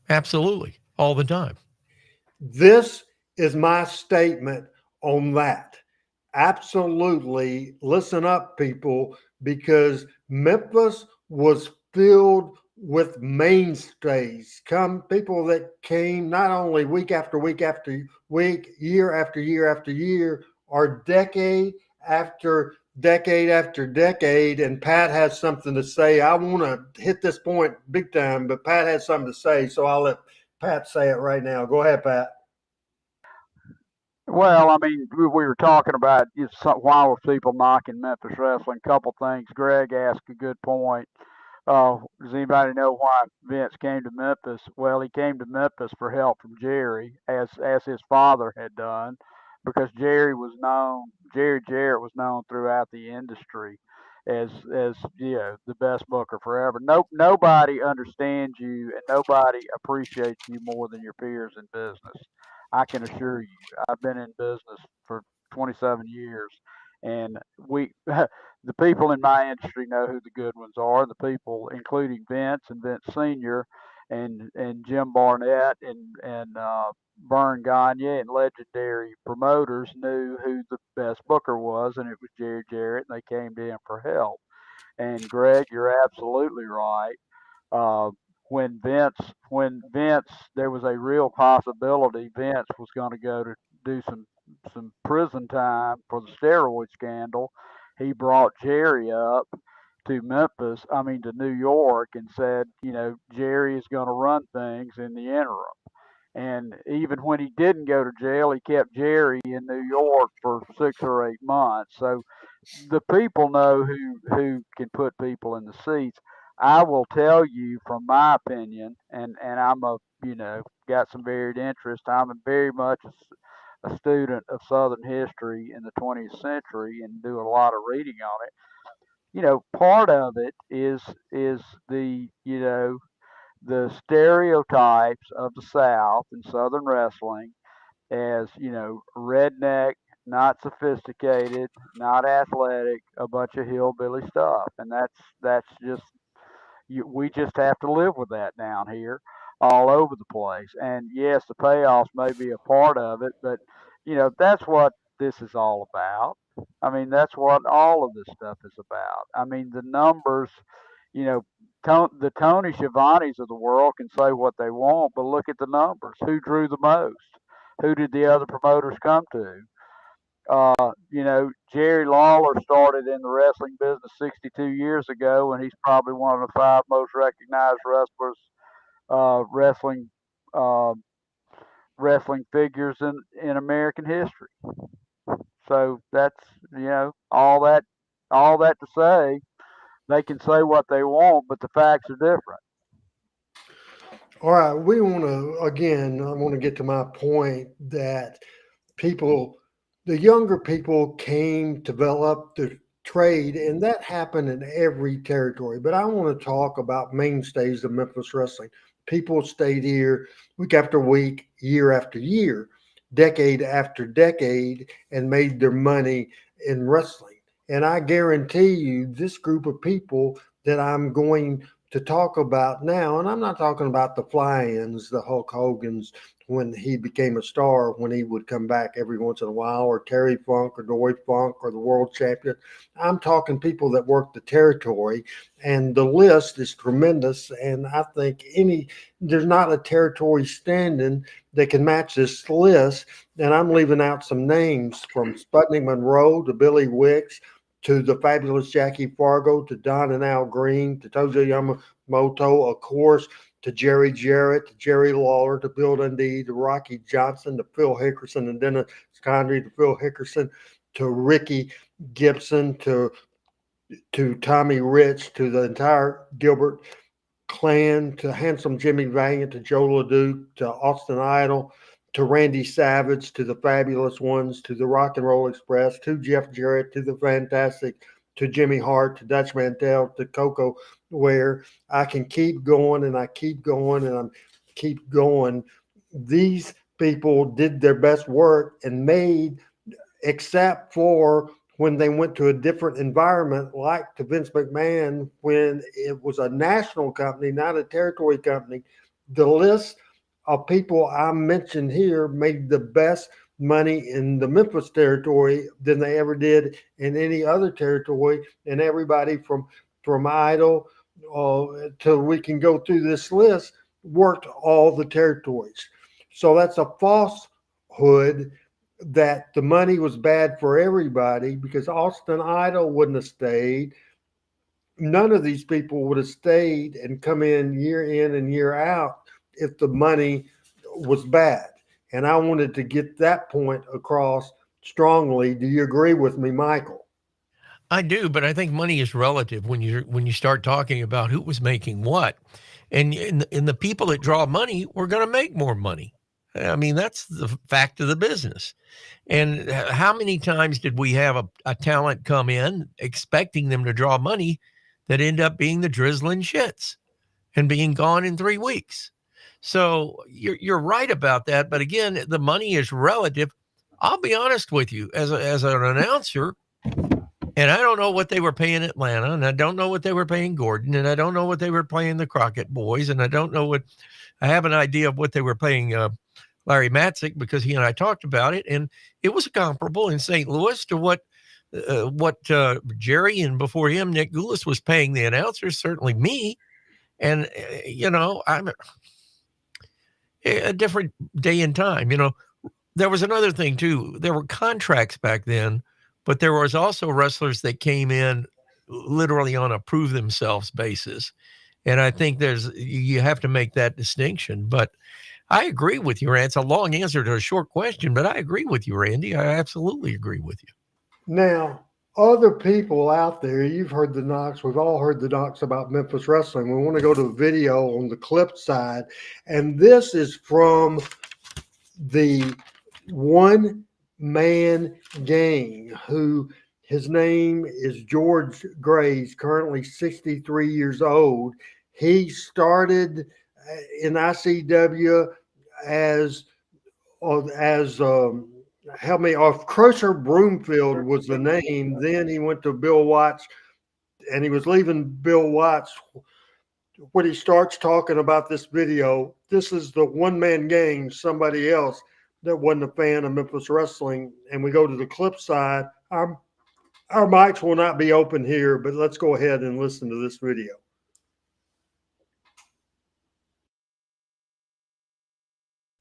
Absolutely. All the time.
This is my statement on that. Absolutely. Listen up, people, because Memphis was filled with mainstays, people that came not only week after week after week, year after year after year, or decade after decade after decade. And Pat has something to say. I want to hit this point big time, but Pat has something to say, so I'll let Pat say it right now. Go ahead, Pat.
Well, I mean, we were talking about why were people knocking Memphis wrestling. Couple things. Greg asked a good point. Does anybody know why Vince came to Memphis? Well, he came to Memphis for help from Jerry, as his father had done, because Jerry Jarrett was known throughout the industry as the best booker forever. Nobody understands you and nobody appreciates you more than your peers in business. I can assure you. I've been in business for 27 years, and the people in my industry know who the good ones are. The people, including Vince and Vince Senior, and Jim Barnett and Vern Gagne and legendary promoters knew who the best booker was, and it was Jerry Jarrett, and they came to him for help. And Greg, you're absolutely right. Uh, when Vince, there was a real possibility Vince was going to go to do some prison time for the steroid scandal, he brought Jerry up to to New York, and said, Jerry is going to run things in the interim. And even when he didn't go to jail, he kept Jerry in New York for 6 or 8 months. So the people know who can put people in the seats. I will tell you from my opinion, and I'm got some varied interest. I'm very much a student of Southern history in the 20th century and do a lot of reading on it. Part of it is the stereotypes of the South and Southern wrestling as, redneck, not sophisticated, not athletic, a bunch of hillbilly stuff. And that's just we just have to live with that down here all over the place. And yes, the payoffs may be a part of it, but that's what this is all about. I mean, that's what all of this stuff is about. I mean, the numbers, you know, the Tony Schiavone's of the world can say what they want, but look at the numbers. Who drew the most? Who did the other promoters come to? Jerry Lawler started in the wrestling business 62 years ago, and he's probably one of the 5 most recognized wrestlers, wrestling, uh, wrestling figures in American history. So that's all that to say, they can say what they want, but the facts are different.
All right, I want to get to my point that the younger people came, developed the trade, and that happened in every territory. But I want to talk about mainstays of Memphis wrestling. People stayed here week after week, year after year, decade after decade, and made their money in wrestling. And I guarantee you, this group of people that I'm going to talk about now, and I'm not talking about the fly-ins, the Hulk Hogan's when he became a star, when he would come back every once in a while, or Terry Funk or Dory Funk or the world champion. I'm talking people that work the territory, and the list is tremendous. And I think there's not a territory standing that can match this list. And I'm leaving out some names from Sputnik Monroe to Billy Wicks, to the fabulous Jackie Fargo, to Don and Al Green, to Tojo Yamamoto, of course, to Jerry Jarrett, to Jerry Lawler, to Bill Dundee, to Rocky Johnson, to Phil Hickerson, and Dennis Condrey, to Phil Hickerson, to Ricky Gibson, to Tommy Rich, to the entire Gilbert clan, to Handsome Jimmy Valiant, to Joe LeDuc, to Austin Idol, to Randy Savage, to the Fabulous Ones, to the Rock and Roll Express, to Jeff Jarrett, to the Fantastic, to Jimmy Hart, to Dutch Mantel, to Coco Ware. I can keep going and I keep going and I keep going. These people did their best work and made, except for when they went to a different environment, like to Vince McMahon, when it was a national company, not a territory company. The list of people I mentioned here made the best money in the Memphis territory than they ever did in any other territory. And everybody from Idol till we can go through this list worked all the territories. So that's a falsehood that the money was bad for everybody, because Austin Idol wouldn't have stayed. None of these people would have stayed and come in and year out if the money was bad. And I wanted to get that point across strongly. Do you agree with me, Michael?
I do, but I think money is relative when you start talking about who was making what, and in the people that draw money, we're going to make more money. I mean, that's the fact of the business. And how many times did we have a talent come in expecting them to draw money that end up being the drizzling shits and being gone in 3 weeks? So you're right about that. But again, the money is relative. I'll be honest with you, as an announcer, and I don't know what they were paying Atlanta, and I don't know what they were paying Gordon, and I don't know what they were paying the Crockett boys, and I have an idea of what they were paying Larry Matzik, because he and I talked about it, and it was comparable in St. Louis to what Jerry and before him Nick Goulas was paying the announcers, certainly me. And I'm a different day and time. There was another thing too. There were contracts back then but there was also wrestlers that came in literally on a prove themselves basis. And I think you have to make that distinction. But I agree with you, Randy. It's a long answer to a short question, but I agree with you, Randy. I absolutely agree with you.
Now, other people out there, you've heard the knocks. We've all heard the knocks about Memphis wrestling. We want to go to the video on the clip side. And this is from the one man gang who his name is George Grays, currently 63 years old. He started in ICW as help me off, Crusher Broomfield was the name. Then he went to Bill Watts, and he was leaving Bill Watts when he starts talking about this video. This is the one man gang, somebody else that wasn't a fan of Memphis wrestling. And we go to the clip side. Our mics will not be open here, but let's go ahead and listen to this video.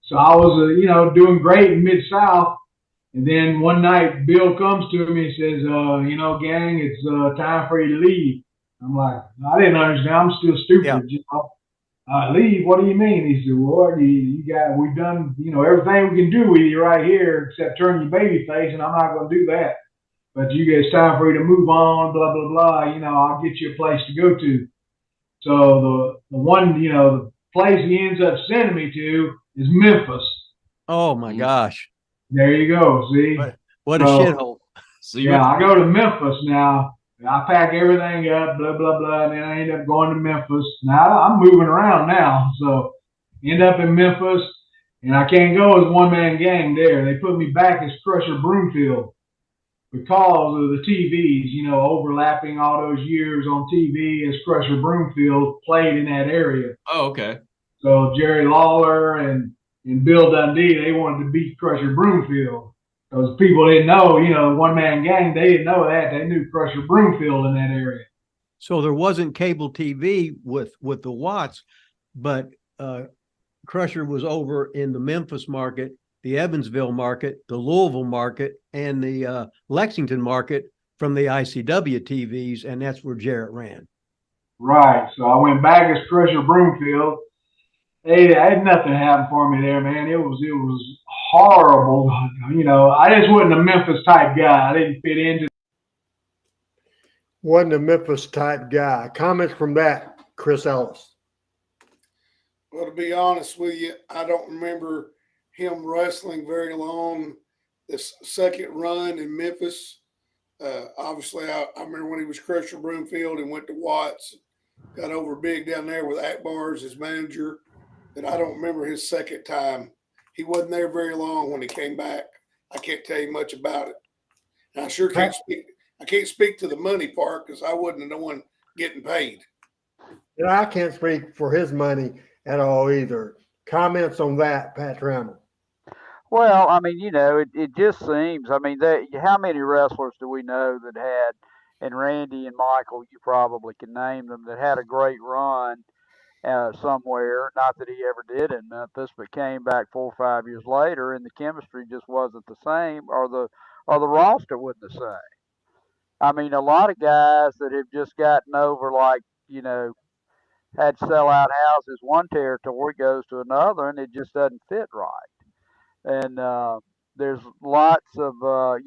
So I was, doing great in Mid-South. And then one night, Bill comes to me and says, gang, it's time for you to leave. I'm like, I didn't understand. I'm still stupid. Yeah. Leave? What do you mean? He said, well, we've done, everything we can do with you right here except turn your baby face, and I'm not going to do that. But it's time for you to move on, blah, blah, blah. I'll get you a place to go to. So the one, the place he ends up sending me to is Memphis.
Oh my gosh.
There you go. See?
What a shithole.
So I go to Memphis now. I pack everything up, blah, blah, blah. And then I end up going to Memphis. Now I'm moving around now. So end up in Memphis, and I can't go as one man gang there. They put me back as Crusher Broomfield because of the TVs, overlapping all those years on TV as Crusher Broomfield played in that area.
Oh, okay.
So Jerry Lawler and Bill Dundee, they wanted to beat Crusher Broomfield. Because people didn't know, one man gang, they didn't know that. They knew Crusher Broomfield in that area.
So there wasn't cable TV with the Watts, but Crusher was over in the Memphis market, the Evansville market, the Louisville market, and the Lexington market from the ICW TVs, and that's where Jarrett ran.
Right. So I went back as Crusher Broomfield. Hey, I had nothing happen for me there, man. It was horrible. I just wasn't a Memphis type guy. I didn't fit into.
Wasn't a Memphis type guy. Comments from that, Chris Ellis.
Well, to be honest with you, I don't remember him wrestling very long. This second run in Memphis, obviously, I remember when he was Crusher Broomfield and went to Watts, got over big down there with Akbar as his manager. But I don't remember his second time. He wasn't there very long when he came back. I can't tell you much about it. And I sure can't speak. I can't speak to the money part because I wasn't the one getting paid.
And I can't speak for his money at all either. Comments on that, Pat Trammell?
Well, I mean, it just seems, how many wrestlers do we know that had, and Randy and Michael, you probably can name them, that had a great run somewhere, not that he ever did in Memphis, but came back 4 or 5 years later, and the chemistry just wasn't the same, or the roster wasn't the same. I mean, a lot of guys that have just gotten over, like, had sellout houses one territory, goes to another, and it just doesn't fit right. And there's lots of the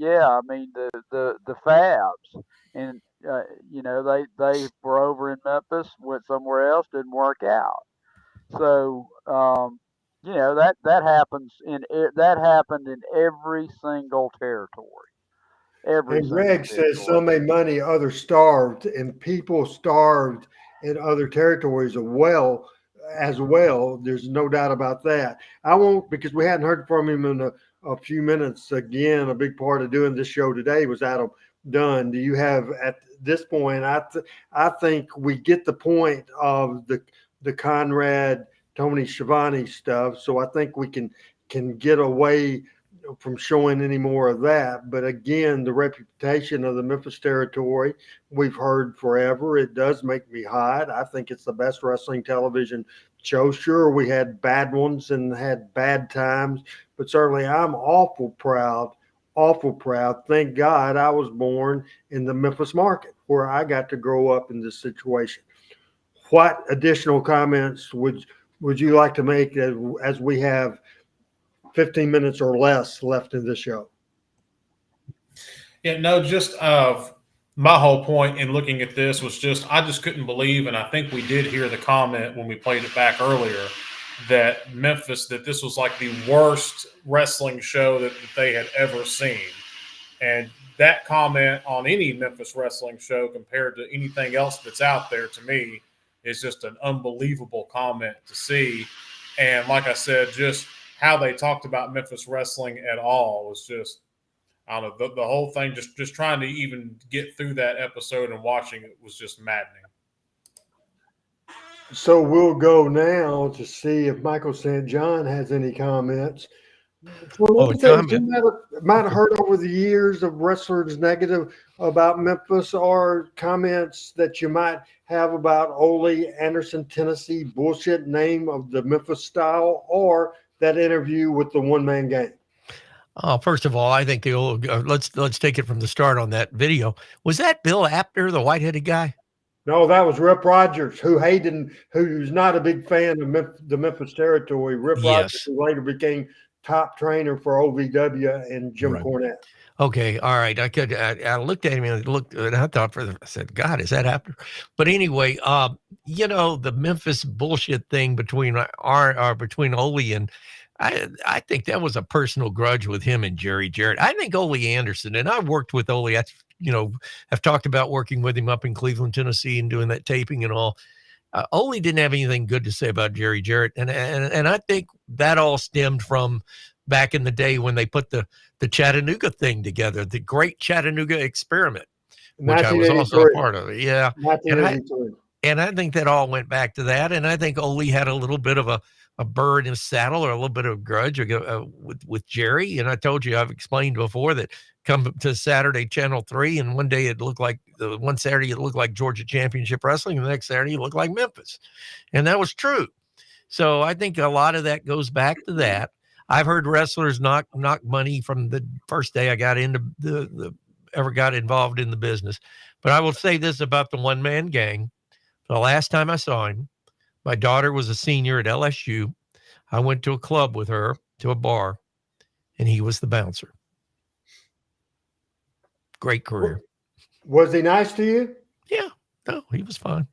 Fabs, and they were over in Memphis, went somewhere else, didn't work out. So that happens that happened in every single territory.
And Greg says some made money, others starved, and people starved in other territories as well. There's no doubt about that. I won't, because we hadn't heard from him in a few minutes. Again, a big part of doing this show today was Adam Dunn. Do you have, at this point, I think we get the point of the Conrad, Tony Schiavone stuff. So I think we can get away from showing any more of that. But again, the reputation of the Memphis territory, we've heard forever. It does make me hot. I think it's the best wrestling television show. Sure, we had bad ones and had bad times, but certainly I'm awful proud awful proud. Thank God I was born in the Memphis market where I got to grow up in this situation. What additional comments would you like to make as we have 15 minutes or less left in the show?
Yeah, no, just my whole point in looking at this was just I just couldn't believe, and I think we did hear the comment when we played it back earlier, that Memphis, that this was like the worst wrestling show that they had ever seen. And that comment on any Memphis wrestling show compared to anything else that's out there, to me, is just an unbelievable comment to see. And like I said, just how they talked about Memphis wrestling at all was just, I don't know, the whole thing, just trying to even get through that episode and watching it was just maddening.
So we'll go now to see if Michael St. John has any comments. For things you might have heard over the years of wrestlers negative about Memphis, or comments that you might have about Ole Anderson, Tennessee, bullshit name of the Memphis style, or that interview with the one-man gang?
First of all, I think the old let's take it from the start on that video. Was that Bill Apter, the white-headed guy?
No, that was Rip Rogers, who's not a big fan of the Memphis territory. Rip Rogers, who later became top trainer for OVW and Jim Cornette.
Okay, all right. I looked at him and I thought I said, God, is that Apter? But anyway, the Memphis bullshit thing between Ole and I think that was a personal grudge with him and Jerry Jarrett. I think Ole Anderson, and I've worked with Ole. I've talked about working with him up in Cleveland, Tennessee, and doing that taping and all. Ole didn't have anything good to say about Jerry Jarrett, and I think that all stemmed from back in the day when they put the Chattanooga thing together, the Great Chattanooga Experiment, which I was also a part of. Yeah, and I think that all went back to that, and I think Ole had a little bit of a burr in his saddle or a little bit of grudge with Jerry. And I told you, I've explained before that come to Saturday Channel 3, and one day one Saturday it looked like Georgia Championship Wrestling, and the next Saturday it looked like Memphis. And that was true. So I think a lot of that goes back to that. I've heard wrestlers knock money from the first day I got into ever got involved in the business. But I will say this about the one-man gang. The last time I saw him, my daughter was a senior at LSU. I went to a club with her, to a bar, and he was the bouncer. Great career.
Was he nice to you?
Yeah. No, he was fine.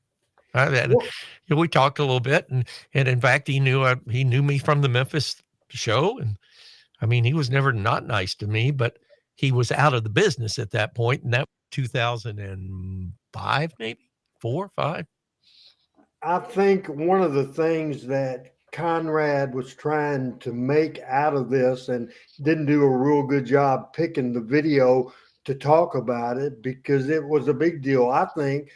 We talked a little bit, and in fact, he knew me from the Memphis show, and I mean, he was never not nice to me, but he was out of the business at that point, and that 2005, maybe 4 or 5.
I think one of the things that Conrad was trying to make out of this, and didn't do a real good job picking the video to talk about it, because it was a big deal. I think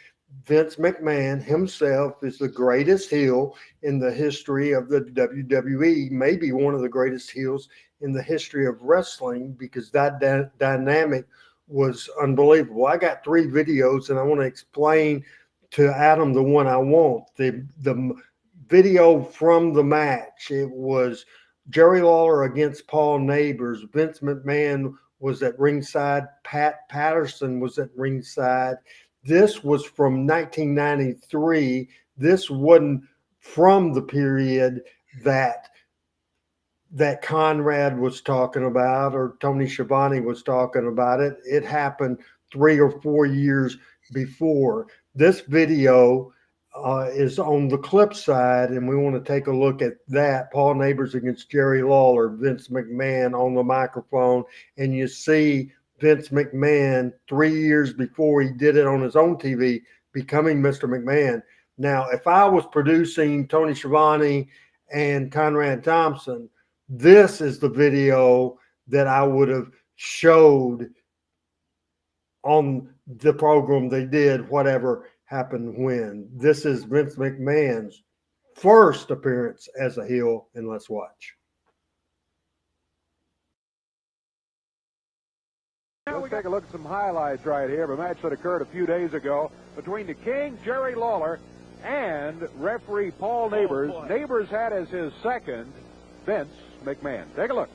Vince McMahon himself is the greatest heel in the history of the WWE, maybe one of the greatest heels in the history of wrestling, because that dynamic was unbelievable. I got 3 videos, and I want to explain to Adam the one I want. The video from the match, it was Jerry Lawler against Paul Neighbors. Vince McMahon was at ringside. Pat Patterson was at ringside. This was from 1993. This wasn't from the period that Conrad was talking about, or Tony Schiavone was talking about it. It happened 3 or 4 years before. This video is on the clip side, and we want to take a look at that. Paul Neighbors against Jerry Lawler, Vince McMahon on the microphone, and you see Vince McMahon 3 years before he did it on his own TV, becoming Mr. McMahon. Now, if I was producing Tony Schiavone and Conrad Thompson, this is the video that I would have showed on the program they did, Whatever Happened When. This is Vince McMahon's first appearance as a heel, and let's watch.
Now we take a look at some highlights right here of a match that occurred a few days ago between the King, Jerry Lawler, and referee Paul Neighbors. Neighbors had as his second Vince McMahon. Take a look.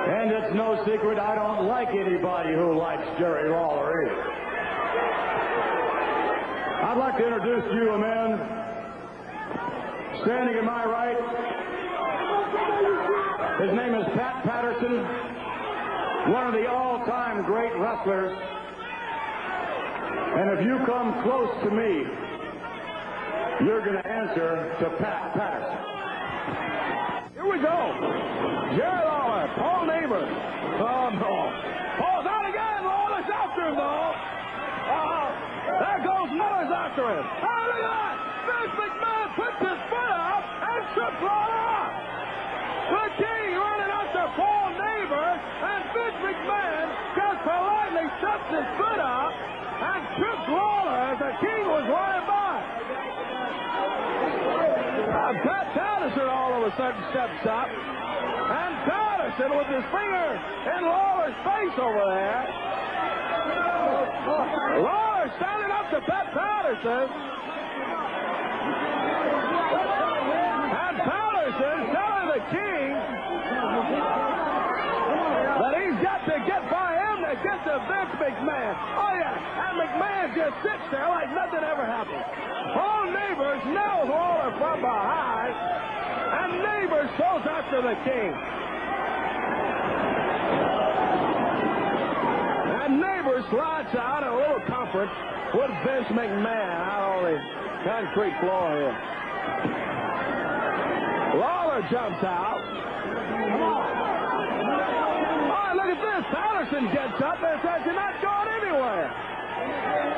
And it's no secret I don't like anybody who likes Jerry Lawler either. I'd like to introduce you a man standing in my right. His name is Pat Patterson, one of the all-time great wrestlers. And if you come close to me, you're going to answer to Pat Patterson. Here we go. Jerry Lawler, Paul Neighbor. Oh, no. Paul's out again. Lawler's after him, though. There goes Miller's after him. Oh, look at that. Vince McMahon puts his foot up and trips Lawler up. The King running after Paul Neighbor, and Vince McMahon just politely shuts his foot up and trips Lawler as the King was running by. Pat Patterson all of a sudden steps up, and Patterson with his finger in Lawler's face over there. Lawler standing up to Pat Patterson. And Patterson telling the King that he's got to get by him to get to Vince McMahon. Oh, yeah. And McMahon just sits there like nothing ever happened. Paul Neighbors nails Lawler from behind, and Neighbors goes after the King. And Neighbors slides out in a little conference with Vince McMahon out on the concrete floor here. Lawler jumps out. Oh, look at this. Patterson gets up and says, "You're not going anywhere."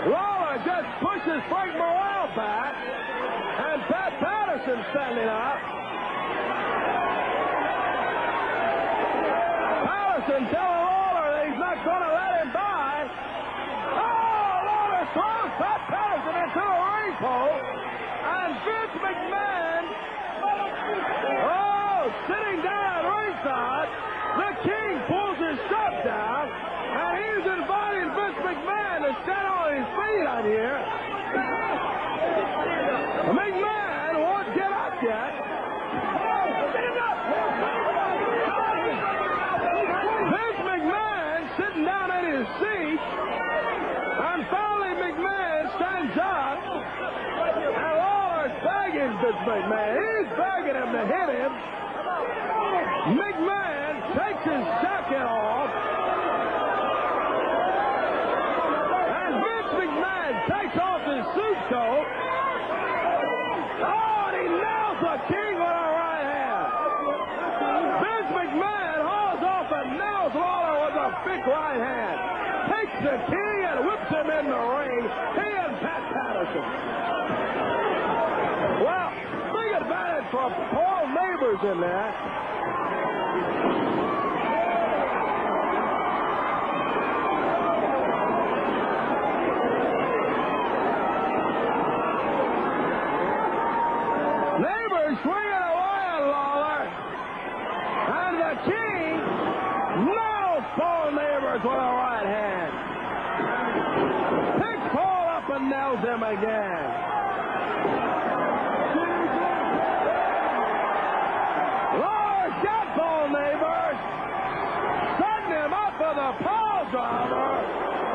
Lawler just pushes Frank Morrell back, and Pat Patterson standing up. Patterson telling Lawler that he's not going to let him by. Oh, Lawler throws Pat Patterson into a ring pole, and Vince McMahon, sitting down ringside, the King pulls his strap down, and he's inviting Vince McMahon to stand on his feet on here. McMahon won't get up yet. Vince McMahon sitting down in his seat, and finally McMahon stands up, and Lawler's begging Vince McMahon. He's begging him to hit him. McMahon takes his jacket off, and Vince McMahon takes off his suit coat. Oh, and he nails the King with a right hand. Vince McMahon hauls off and nails Lawler with a big right hand. Takes the King and whips him in the ring. He and Pat Patterson. Well, big advantage for Paul Neighbors in there. Neighbors swinging away at Lawler, and the King nails Paul Neighbors with a right hand. Picks Paul up and nails him again. Lawler's got Paul Neighbors, setting him up with a pile driver.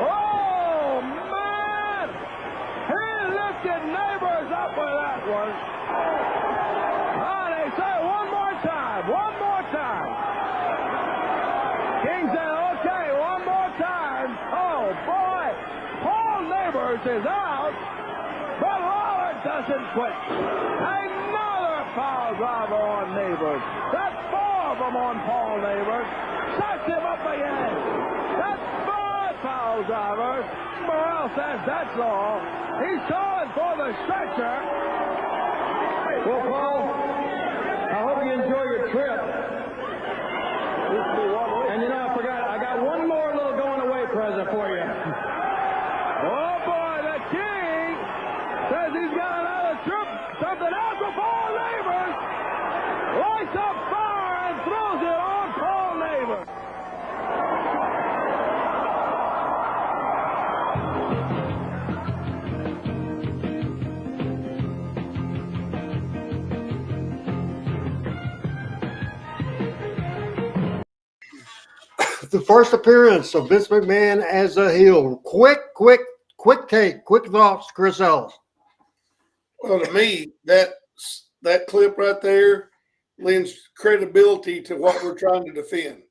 Oh, man! He lifted Neighbors up with that one. They say one more time. King said, okay, one more time. Oh, boy. Paul Neighbors is out, but Lawler doesn't quit. Another foul driver on Neighbors. That's 4 of them on Paul Neighbors. Sets him up again. That's 5 foul drivers. Morrell says that's all. He's calling for the stretcher. Well, Paul, I hope you enjoy your trip. And you know, I forgot, I got one more little going away present for you. Oh boy, the King says he's got another trip, something else for Paul Neighbors. Lights up fire and throws it on Paul Neighbors.
the first appearance of Vince McMahon as a heel. Quick take, quick thoughts, Chris Ellis.
Well, to me, that clip right there lends credibility to what we're trying to defend.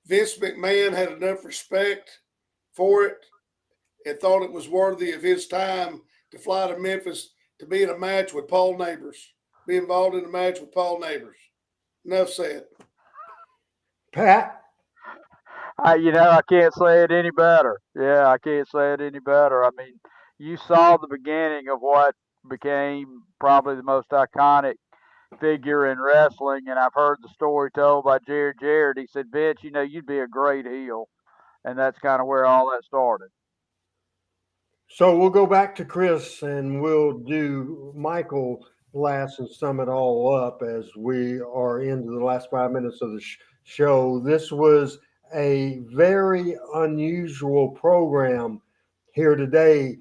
Vince McMahon had enough respect for it and thought it was worthy of his time to fly to Memphis to be in a match with Paul Neighbors, be involved in a match with Paul Neighbors. Enough said.
Pat?
I can't say it any better. Yeah, I can't say it any better. I mean, you saw the beginning of what became probably the most iconic figure in wrestling, and I've heard the story told by Jared. He said, Vince, you'd be a great heel. And that's kind of where all that started.
So we'll go back to Chris and we'll do Michael last and sum it all up as we are into the last 5 minutes of the show. This was a very unusual program here today.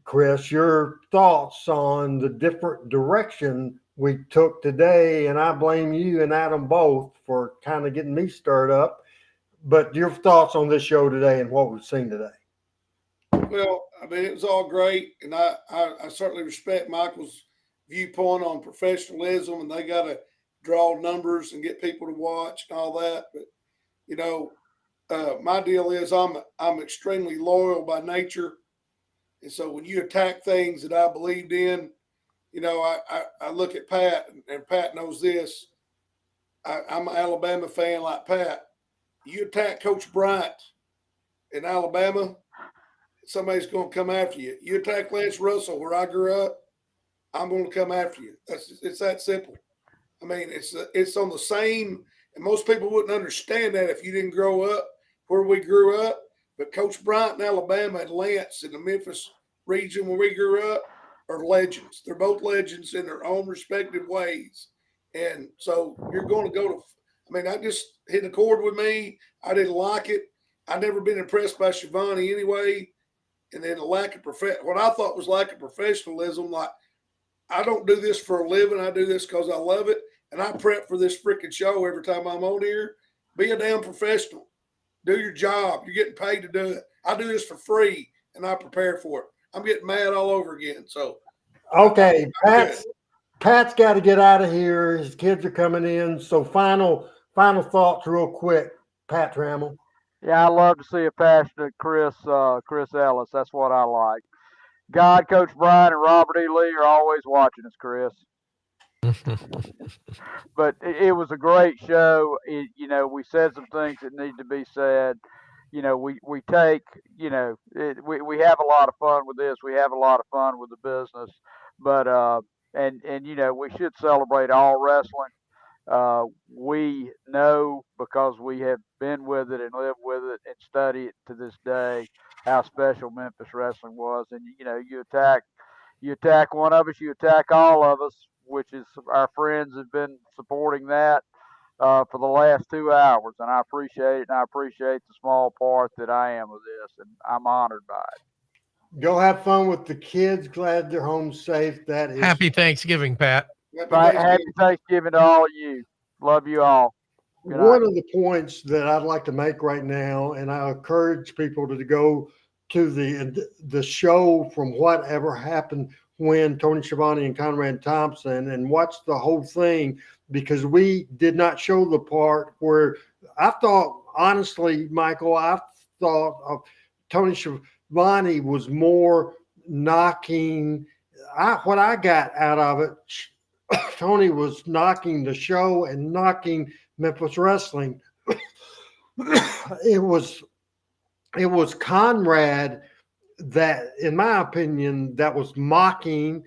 Chris, your thoughts on the different direction we took today, and I blame you and Adam both for kind of getting me stirred up. But your thoughts on this show today and what we've seen today?
Well, I mean, it was all great, and I certainly respect Michael's viewpoint on professionalism, and they got to draw numbers and get people to watch and all that. But my deal is I'm extremely loyal by nature, and so when you attack things that I believed in, I look at Pat, and Pat knows this. I'm an Alabama fan like Pat. You attack Coach Bryant in Alabama, somebody's going to come after you. You attack Lance Russell where I grew up, I'm going to come after you. It's that simple. I mean, it's on the same, and most people wouldn't understand that if you didn't grow up where we grew up. But Coach Bryant in Alabama and Lance in the Memphis region where we grew up are legends. They're both legends in their own respective ways. And so you're going to go to, I just hit a chord with me. I didn't like it. I've never been impressed by Shivani anyway. And then what I thought was lack of professionalism. Like, I don't do this for a living. I do this because I love it. And I prep for this freaking show every time I'm on here. Be a damn professional. Do your job. You're getting paid to do it. I do this for free, and I prepare for it. I'm getting mad all over again. So,
okay, Pat's got to get out of here. His kids are coming in. So final thoughts real quick, Pat Trammell.
Yeah, I love to see a passionate Chris Ellis. That's what I like. God, Coach Brian, and Robert E. Lee are always watching us, Chris. But it was a great show. We said some things that need to be said. We take, we have a lot of fun with this. We have a lot of fun with the business. But, we should celebrate all wrestling. We know, because we have been with it and lived with it and study it to this day, how special Memphis wrestling was. And you attack one of us, you attack all of us, which is our friends have been supporting that for the last 2 hours, and I appreciate it, and I appreciate the small part that I am of this, and I'm honored by it.
Go have fun with the kids. Glad they're home safe. That is
Happy Thanksgiving, Pat.
Happy Thanksgiving to all of you. Love you all.
One of the points that I'd like to make right now, and I encourage people to go to the show from whatever happened when Tony Schiavone and Conrad Thompson, and watch the whole thing, because we did not show the part where I thought, honestly, Michael, I thought of Tony Schiavone was more knocking. What I got out of it, Tony was knocking the show and knocking Memphis wrestling. It was Conrad that, in my opinion, that was mocking,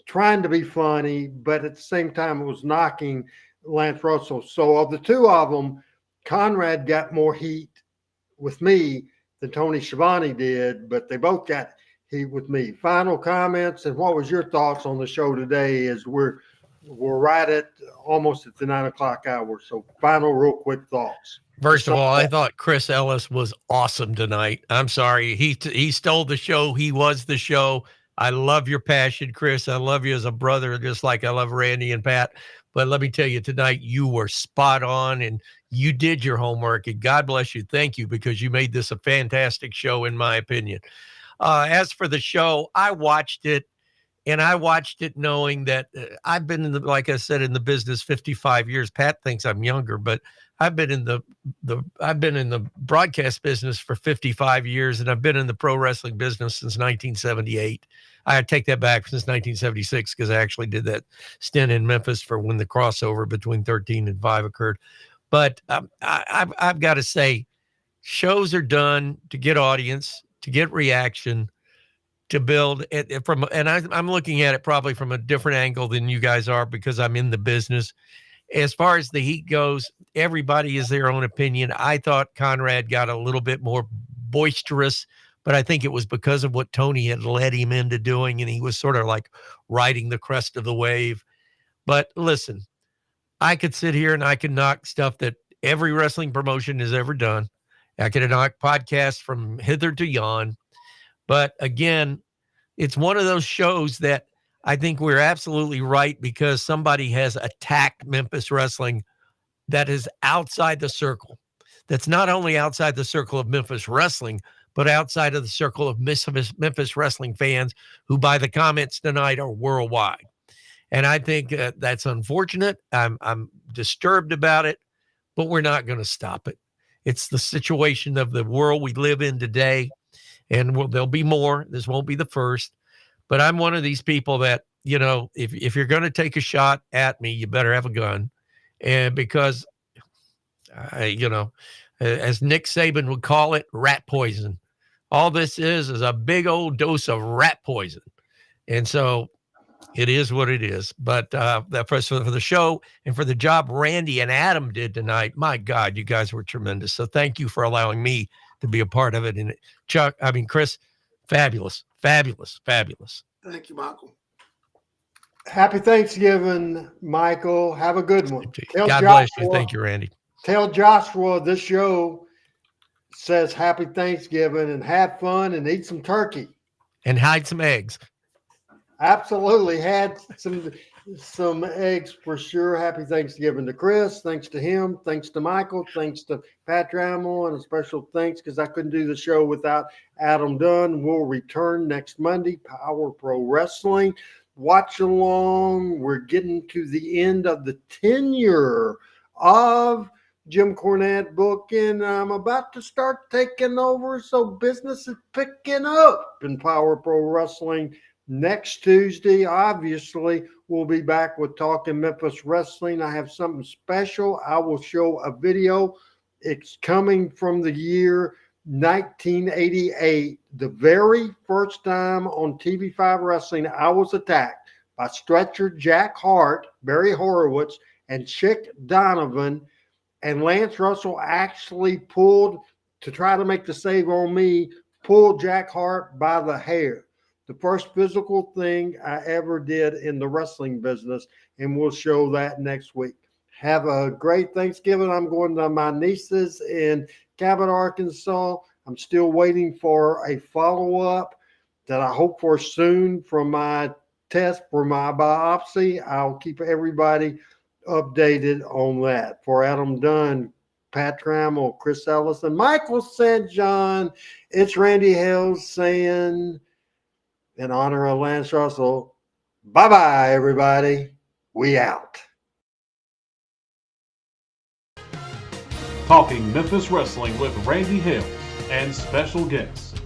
trying to be funny, but at the same time it was knocking Lance Russell. So of the two of them, Conrad got more heat with me than Tony Schiavone did, but they both got heat with me. Final comments, and what was your thoughts on the show today as we're right at almost at the 9 o'clock hour. So final real quick thoughts.
First of all, I thought Chris Ellis was awesome tonight. I'm sorry. He stole the show. He was the show. I love your passion, Chris. I love you as a brother, just like I love Randy and Pat. But let me tell you, tonight you were spot on, and You did your homework, and God bless you. Thank you, because you made this a fantastic show, in my opinion. As for the show, I watched it, and I watched it knowing that I've been in the, like I said, in the business 55 years. Pat thinks I'm younger, but I've been in the broadcast business for 55 years, and I've been in the pro wrestling business since 1978. I take that back, since 1976, because I actually did that stint in Memphis for when the crossover between 13 and 5 occurred. But I've got to say, shows are done to get audience, to get reaction, to build it from, and I'm looking at it probably from a different angle than you guys are, because I'm in the business. As far as the heat goes, everybody has their own opinion. I thought Conrad got a little bit more boisterous, but I think it was because of what Tony had led him into doing, and he was sort of like riding the crest of the wave. But listen, I could sit here and I could knock stuff that every wrestling promotion has ever done. I could knock podcasts from hither to yon. But again, it's one of those shows that I think we're absolutely right, because somebody has attacked Memphis wrestling that is outside the circle. That's not only outside the circle of Memphis wrestling, but outside of the circle of Memphis wrestling fans, who by the comments tonight are worldwide. And I think that's unfortunate. I'm disturbed about it, but we're not going to stop it. It's the situation of the world we live in today. And there'll be more. This won't be the first. But I'm one of these people that, if you're going to take a shot at me, you better have a gun. And because, as Nick Saban would call it, rat poison. All this is a big old dose of rat poison. And so it is what it is. But for the show and for the job Randy and Adam did tonight, my God, you guys were tremendous. So thank you for allowing me to be a part of it. And Chris, fabulous.
Thank you, Michael.
Happy Thanksgiving, Michael. Have a good one.
God bless you. Thank you, Randy.
Tell Joshua this show says Happy Thanksgiving, and have fun and eat some turkey.
And hide some eggs.
Absolutely. Had some eggs for sure. Happy Thanksgiving to Chris. Thanks to him. Thanks to Michael. Thanks to Pat Trammell. And a special thanks, because I couldn't do the show without Adam Dunn. We'll return next Monday. Power Pro Wrestling. Watch along. We're getting to the end of the tenure of Jim Cornette booking. I'm about to start taking over, so business is picking up in Power Pro Wrestling. Next Tuesday, obviously, we'll be back with Talking Memphis Wrestling. I have something special. I will show a video. It's coming from the year 1988. The very first time on TV5 Wrestling, I was attacked by Stretcher Jack Hart, Barry Horowitz, and Chick Donovan. And Lance Russell actually pulled, to try to make the save on me, pulled Jack Hart by the hair. The first physical thing I ever did in the wrestling business, and we'll show that next week. Have a great Thanksgiving. I'm going to my niece's in Cabot, Arkansas. I'm still waiting for a follow-up that I hope for soon from my test for my biopsy. I'll keep everybody updated on that. For Adam Dunn, Pat Trammell, Chris Ellis, and Michael St. John, it's Randy Hales saying, in honor of Lance Russell, bye-bye, everybody. We out.
Talking Memphis Wrestling with Randy Hales and special guests.